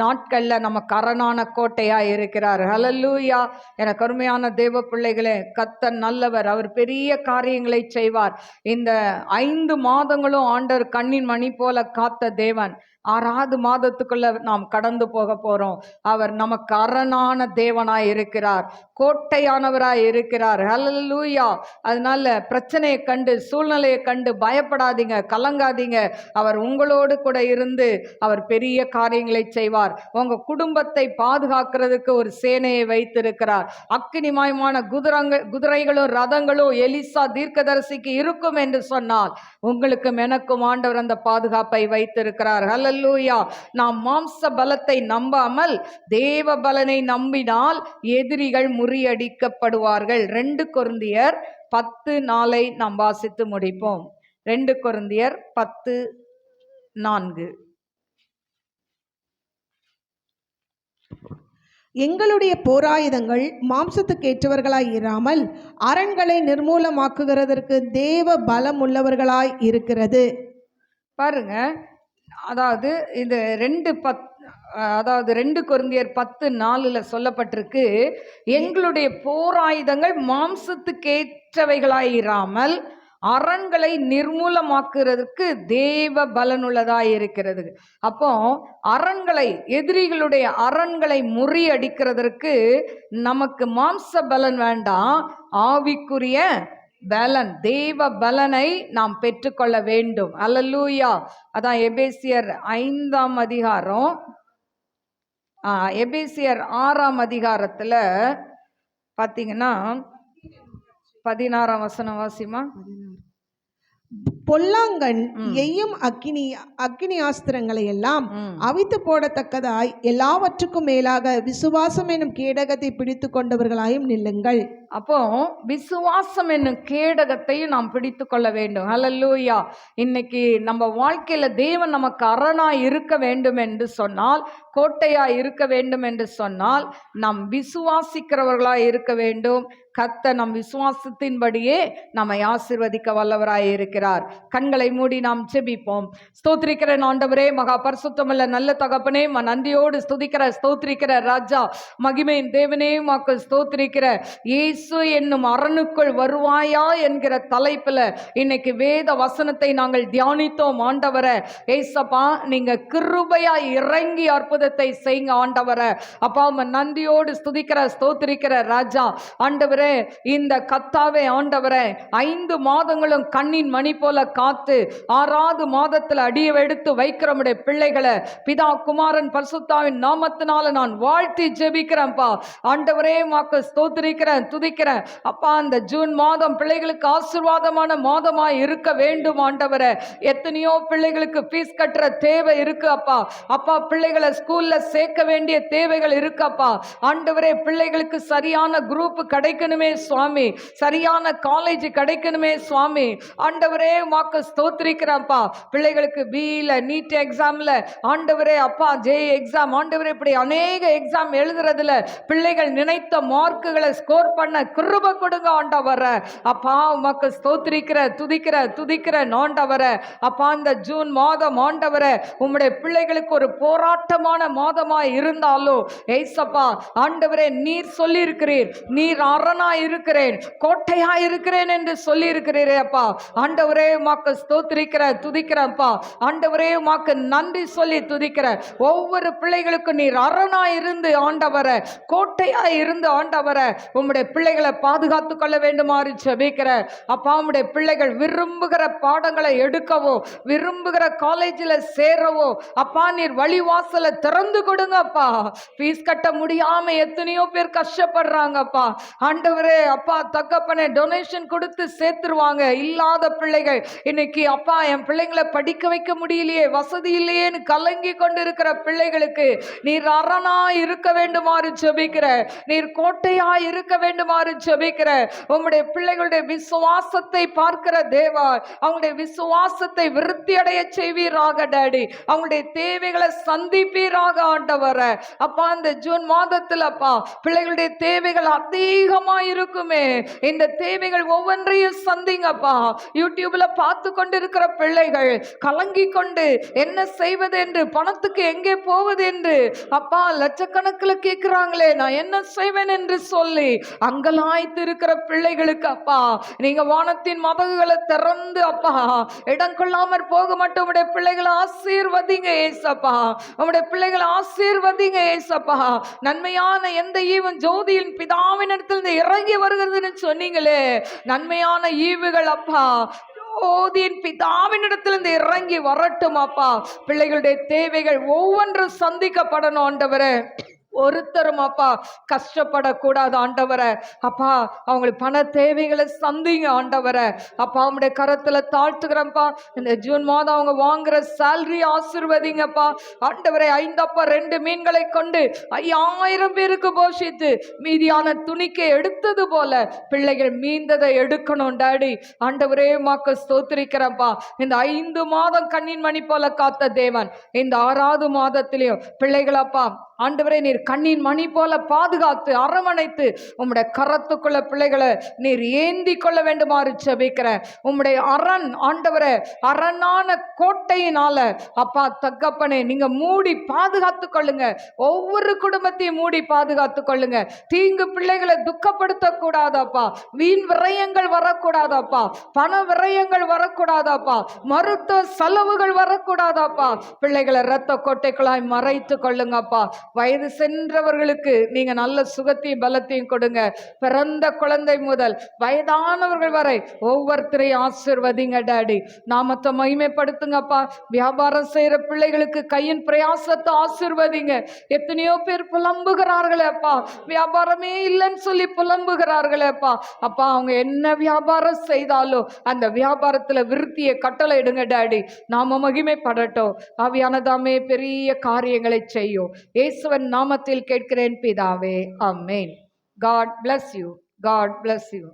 நாட்கள்ல நமக்கு அரணான கோட்டையா இருக்கிறார். ஹல்லேலூயா. என கருமையான தேவ பிள்ளைகளே, கர்த்தர் நல்லவர், அவர் பெரிய காரியங்களை செய்வார். இந்த 5 மாதங்களும் ஆண்டவர் கண்ணின் மணி போல காத்த தேவன் 6வது மாதத்துக்குள்ள நாம் கடந்து போக போறோம். அவர் நமக்கு அரணான தேவனாய் இருக்கிறார், கோட்டையானவராய் இருக்கிறார். ஹல்லேலூயா. அதனால பிரச்சனையை கண்டு, சூழ்நிலையை கண்டு பயப்படாதீங்க, கலங்காதீங்க. அவர் உங்களோடு கூட இருந்து அவர் பெரிய காரியங்களை செய்வார். உங்க குடும்பத்தை பாதுகாக்கிறதுக்கு ஒரு சேனையை வைத்திருக்கிறார். அக்கினிமயமான குதிரைகளும் ரதங்களும் எலிசா தீர்க்கதரிசிக்கு இருக்கும் என்று சொன்னால், உங்களுக்கும் எனக்கும் ஆண்டவர் அந்த பாதுகாப்பை வைத்திருக்கிறார். ஹல்லேலூயா. நாம் மாம்ச பலத்தை நம்பாமல் தேவ பலனை நம்பினால் எதிரிகள் முறியடிக்கப்படுவார்கள். 2 கொரிந்தியர் 10:4 நாம் வாசித்து முடிப்போம். 2 கொரிந்தியர் 10:4. எங்களுடைய போராயுதங்கள் மாம்சத்துக்கேற்றவர்களாய் இராமல் அரண்களை நிர்மூலமாக்குகிறதற்கு தேவ பலம் உள்ளவர்களாய் இருக்கிறது. பாருங்க, அதாவது இது 2 கொரிந்தியர் 10:4 சொல்லப்பட்டிருக்கு, எங்களுடைய போராயுதங்கள் மாம்சத்துக்கேற்றவைகளாயிராமல் அரண்களை நிர்மூலமாக்குறதுக்கு தேவ பலனுள்ளதாய் இருக்கிறது. அப்போ அரண்களை, எதிரிகளுடைய அரண்களை முறியடிக்கிறதற்கு நமக்கு மாம்ச பலன் வேண்டாம், ஆவிக்குரிய பலன், தேவ பலனை நாம் பெற்றுக்கொள்ள வேண்டும். அல்லேலூயா. அதான் எபேசியர் 5ஆம் அதிகாரம், எபேசியர் 6ஆம் அதிகாரத்துல பார்த்தீங்கன்னா 16ஆம் வசனம் வாசிமா. பொல்லாங்கன் எய்யும் அக்கினி ஆஸ்திரங்களை எல்லாம் அவித்து போடத்தக்கதாய் எல்லாவற்றுக்கும் மேலாக விசுவாசம் என்னும் கேடகத்தை பிடித்து கொண்டவர்களாயும் நில்லுங்கள். அப்போ விசுவாசம் என்னும் கேடகத்தையும் நாம் பிடித்து கொள்ள வேண்டும். ஹல்லேலூயா. இன்னைக்கு நம்ம வாழ்க்கையில தேவன் நமக்கு அரணாய் இருக்க வேண்டும் என்று சொன்னால், கோட்டையாய் இருக்க வேண்டும் என்று சொன்னால், நாம் விசுவாசிக்கிறவர்களாய் இருக்க வேண்டும். கர்த்தர் நம் விசுவாசத்தின்படியே நம்மை ஆசீர்வதிக்க வல்லவராய் இருக்கிறார். கண்களை மூடி நாம் ஜெபிப்போம். ஸ்தோத்திரிக்கிற ஆண்டவரே, மகா பரிசுத்தமுள்ள நல்ல தகப்பனே, நன்றியோடு ஸ்தோத்திரிக்கிற ராஜா, மகிமையின் தேவனே, உமக்கு ஸ்தோத்திரிக்கிற இயேசு என்னும் அரணுக்குள் வருவாயா என்கிற தலைப்பில் இன்னைக்கு வேத வசனத்தை நாங்கள் தியானித்தோம். ஆண்டவரே ஏசப்பா, நீங்க கிருபையா இறங்கி அற்புதத்தை செய்யுங்க ஆண்டவரே. அப்பா, நன்றியோடு ஸ்தோத்திரிக்கிற ராஜா, ஆண்டவரே இந்த கத்தாவே ஆண்டவரே 5 மாதங்களும் கண்ணின் மணி போல காத்து 6வது மாதத்தில் அடியெடுத்து வைக்கிற நம்முடைய பிள்ளைகளை பிதா குமாரன் பரிசுத்தாவின் நாமத்தினால நான் வாழ்த்தி ஜெபிக்கிறேன்ப்பா. ஆண்டவரே உமக்கு ஸ்தோத்திரிக்கிறேன், துதிக்கிறேன். அப்பா, இந்த ஜூன் மாதம் பிள்ளைகளுக்கு ஆசீர்வாதமான மாதமாய் இருக்க வேண்டும் ஆண்டவரே. எத்தனையோ பிள்ளைகளுக்கு ஃபீஸ் கட்டுற தேவை இருக்கு அப்பா. அப்பா, பிள்ளைகளை ஸ்கூல்ல சேர்க்க வேண்டிய தேவைகள் இருக்கப்பா. ஆண்டவரே, பிள்ளைகளுக்கு சரியான குரூப் கிடைக்கணுமே சுவாமி, சரியான காலேஜ் கிடைக்கணுமே சுவாமி. ஆண்டவரே உமக்கு ஸ்தோத்திரிக்கிறேன்ப்பா. பிள்ளைகளுக்கு பிஇல நீட் எக்ஸாம்ல ஆண்டவரே அப்பா, ஜே எக்ஸாம் ஆண்டவரே, இப்படி அநேக எக்ஸாம் எழுதுறதுல பிள்ளைகள் நினைத்த மார்க்குகளை ஸ்கோர் பண்ண கிருபை கொடுங்க ஆண்டவரே. அப்பா, உமக்கு ஸ்தோத்திரிக்கிற துதிக்கிற ஆண்டவரே. அப்பா, இந்த ஜூன் மாதம் ஆண்டவரே உம்முடைய பிள்ளைகளுக்கு ஒரு போராட்டமான மாதமாய் இருந்தாலும் ஏசப்பா ஆண்டவரே, நீர் சொல்லி இருக்கிறீர், நீர் அரணா இருக்கிறேன், கோட்டையா இருக்கிறேன் என்று சொல்லி இருக்கிறீரே அப்பா. ஆண்டவரே உமக்கு ஸ்தோத்திரிக்கிற துதிக்கிறேன்ப்பா. ஆண்டவரே உமக்கு நன்றி சொல்லி துதிக்கிறேன். ஒவ்வொரு பிள்ளைகளுக்கும் நீர் அரணா இருந்து ஆண்டவரே, கோட்டையா இருந்து ஆண்டவரே உம்முடைய பிள்ளைகளை பாதுகாத்து கொள்ள வேண்டுமாறு ஜெபிக்கிறேன் அப்பா. உம்முடைய பிள்ளைகள் விரும்புகிற பாடங்களை எடுக்கவோ, விரும்புகிற காலேஜில் சேரவோ அப்பா, நீர் வழிவாசலை திறந்து கொடுங்கப்பா. ஃபீஸ் கட்ட முடியாம எத்தனையோ பேர் கஷ்டப்படுறாங்கப்பா. ஆண்டவரே அப்பா, தகப்பனே, டொனேஷன் கொடுத்து சேர்த்துருவாங்க. இல்லாத பிள்ளைகள் இன்னைக்கு அப்பா, என் பிள்ளைங்களை படிக்க வைக்க முடியலையே, வசதி இல்லையேன்னு கலங்கி கொண்டு இருக்கிற பிள்ளைகளுக்கு நீர் அரணா இருக்க வேண்டுமாறு ஜெபிக்கிற, நீர் கோட்டையா இருக்க வேண்டுமாறு ஜெபிக்கிற. உம்முடைய பிள்ளைகளுடைய விசுவாசத்தை பார்க்கிற தேவா, அவங்களுடைய விசுவாசத்தை விருத்தி அடைய செய்வீராக டாடி. அவங்களுடைய தேவைகளை சந்திப்பீராக ஆண்டவரே. அப்பா, இந்த ஜூன் மாதத்தில் அப்பா பிள்ளைகளுடைய தேவைகள் அதிகமா இருக்குமே. இந்த தேவைகள் ஒவ்வொன்றையும் சந்திங்கப்பா. யூடியூப்ல பார்த்து கொண்டிருக்கிற பிள்ளைகள் கலங்கி கொண்டு என்ன செய்வது என்று, பணத்துக்கு எங்கே போவது என்று அப்பா லட்சக்கணக்கில் கேட்கிறாங்களே, நான் என்ன செய்வேன் என்று சொல்லி அங்கலாய்த்து இருக்கிற பிள்ளைகளுக்கு அப்பா, நீங்க வானத்தின் மதகுகளை திறந்து அப்பா இடம் கொள்ளாமற் போக மட்டும் உடைய பிள்ளைகளை ஆசீர்வதிங்க ஏசப்பா. உடைய பிள்ளைகளை ஆசீர்வதிங்க ஏசப்பா. நன்மையான எந்த ஈவும் ஜோதியின் பிதாவினிடத்தில் இறங்கி வருகிறதுன்னு சொன்னீங்களே, நன்மையான ஈவுகள் அப்பா ஜோதியின் பிதாவினிடத்திலிருந்து இறங்கி வரட்டும் அப்பா. பிள்ளைகளுடைய தேவைகள் ஒவ்வொன்றும் சந்திக்கப்படணும் ஆண்டவரே. ஒருத்தரும் அப்பா கஷ்டப்படக்கூடாது ஆண்டவரை. அப்பா, அவங்களுக்கு பண தேவைகளை சந்திங்க ஆண்டவரை. அப்பா, அவங்களுடைய கரத்துல தாழ்த்துக்கிறப்பா. இந்த ஜூன் மாதம் அவங்க வாங்குற சேலரி ஆசீர்வதிங்கப்பா ஆண்டவரை. 5 அப்பா 2 மீன்களை கொண்டு 5000 பேருக்கு போஷித்து மீதியான துணிக்கை எடுத்தது போல பிள்ளைகள் மீந்ததை எடுக்கணும் டாடி. ஆண்டவரே உமக்கு ஸ்தோத்திரிக்கிறப்பா. இந்த 5 மாதம் கண்ணின் மணி போல காத்த தேவன் இந்த 6வது மாதத்திலையும் பிள்ளைகளப்பா ஆண்டவரே நீர் கண்ணின் மணி போல பாதுகாத்து அரவணைத்து உம்முடைய கரத்துக்குள்ள பிள்ளைகளை நீர் ஏந்தி கொள்ள வேண்டுமாறு ஜெபிக்கிறேன். உம்முடைய அரண் ஆண்டவரே, அரணான கோட்டையினால அப்பா தகப்பனே நீங்க மூடி பாதுகாத்து கொள்ளுங்க. ஒவ்வொரு குடும்பத்தையும் மூடி பாதுகாத்து கொள்ளுங்க. தீங்கு பிள்ளைகளை துக்கப்படுத்த கூடாதப்பா. வீண் விரயங்கள் வரக்கூடாதப்பா. பண விரயங்கள் வரக்கூடாதப்பா. மருத்துவ செலவுகள் வரக்கூடாதப்பா. பிள்ளைகளை இரத்த கோட்டைக்குள்ளாய் மறைத்து கொள்ளுங்கப்பா. வயது சென்றவர்களுக்கு நீங்க நல்ல சுகத்தையும் பலத்தையும் கொடுங்க. பிறந்த குழந்தை முதல் வயதானவர்கள் வரை ஒவ்வொருத்தரையும் ஆசீர்வதிங்க டாடி. நாமத்தை மகிமைப்படுத்துங்கப்பா. வியாபாரம் செய்யற பிள்ளைகளுக்கு கையின் பிரயாசத்தை ஆசீர்வதிங்க. எத்தனையோ பேர் புலம்புகிறார்களேப்பா, வியாபாரமே இல்லைன்னு சொல்லி புலம்புகிறார்களேப்பா. அப்பா அவங்க என்ன வியாபாரம் செய்தாலும் அந்த வியாபாரத்துல விருத்தியை கட்டளை இடுங்க டாடி. நாம மகிமைப்படட்டும். ஆவியானதாமே பெரிய காரியங்களை செய்யும். இயேசுவின் நாமத்தில் கேட்கிறேன் பிதாவே, ஆமென். God bless you. God bless you.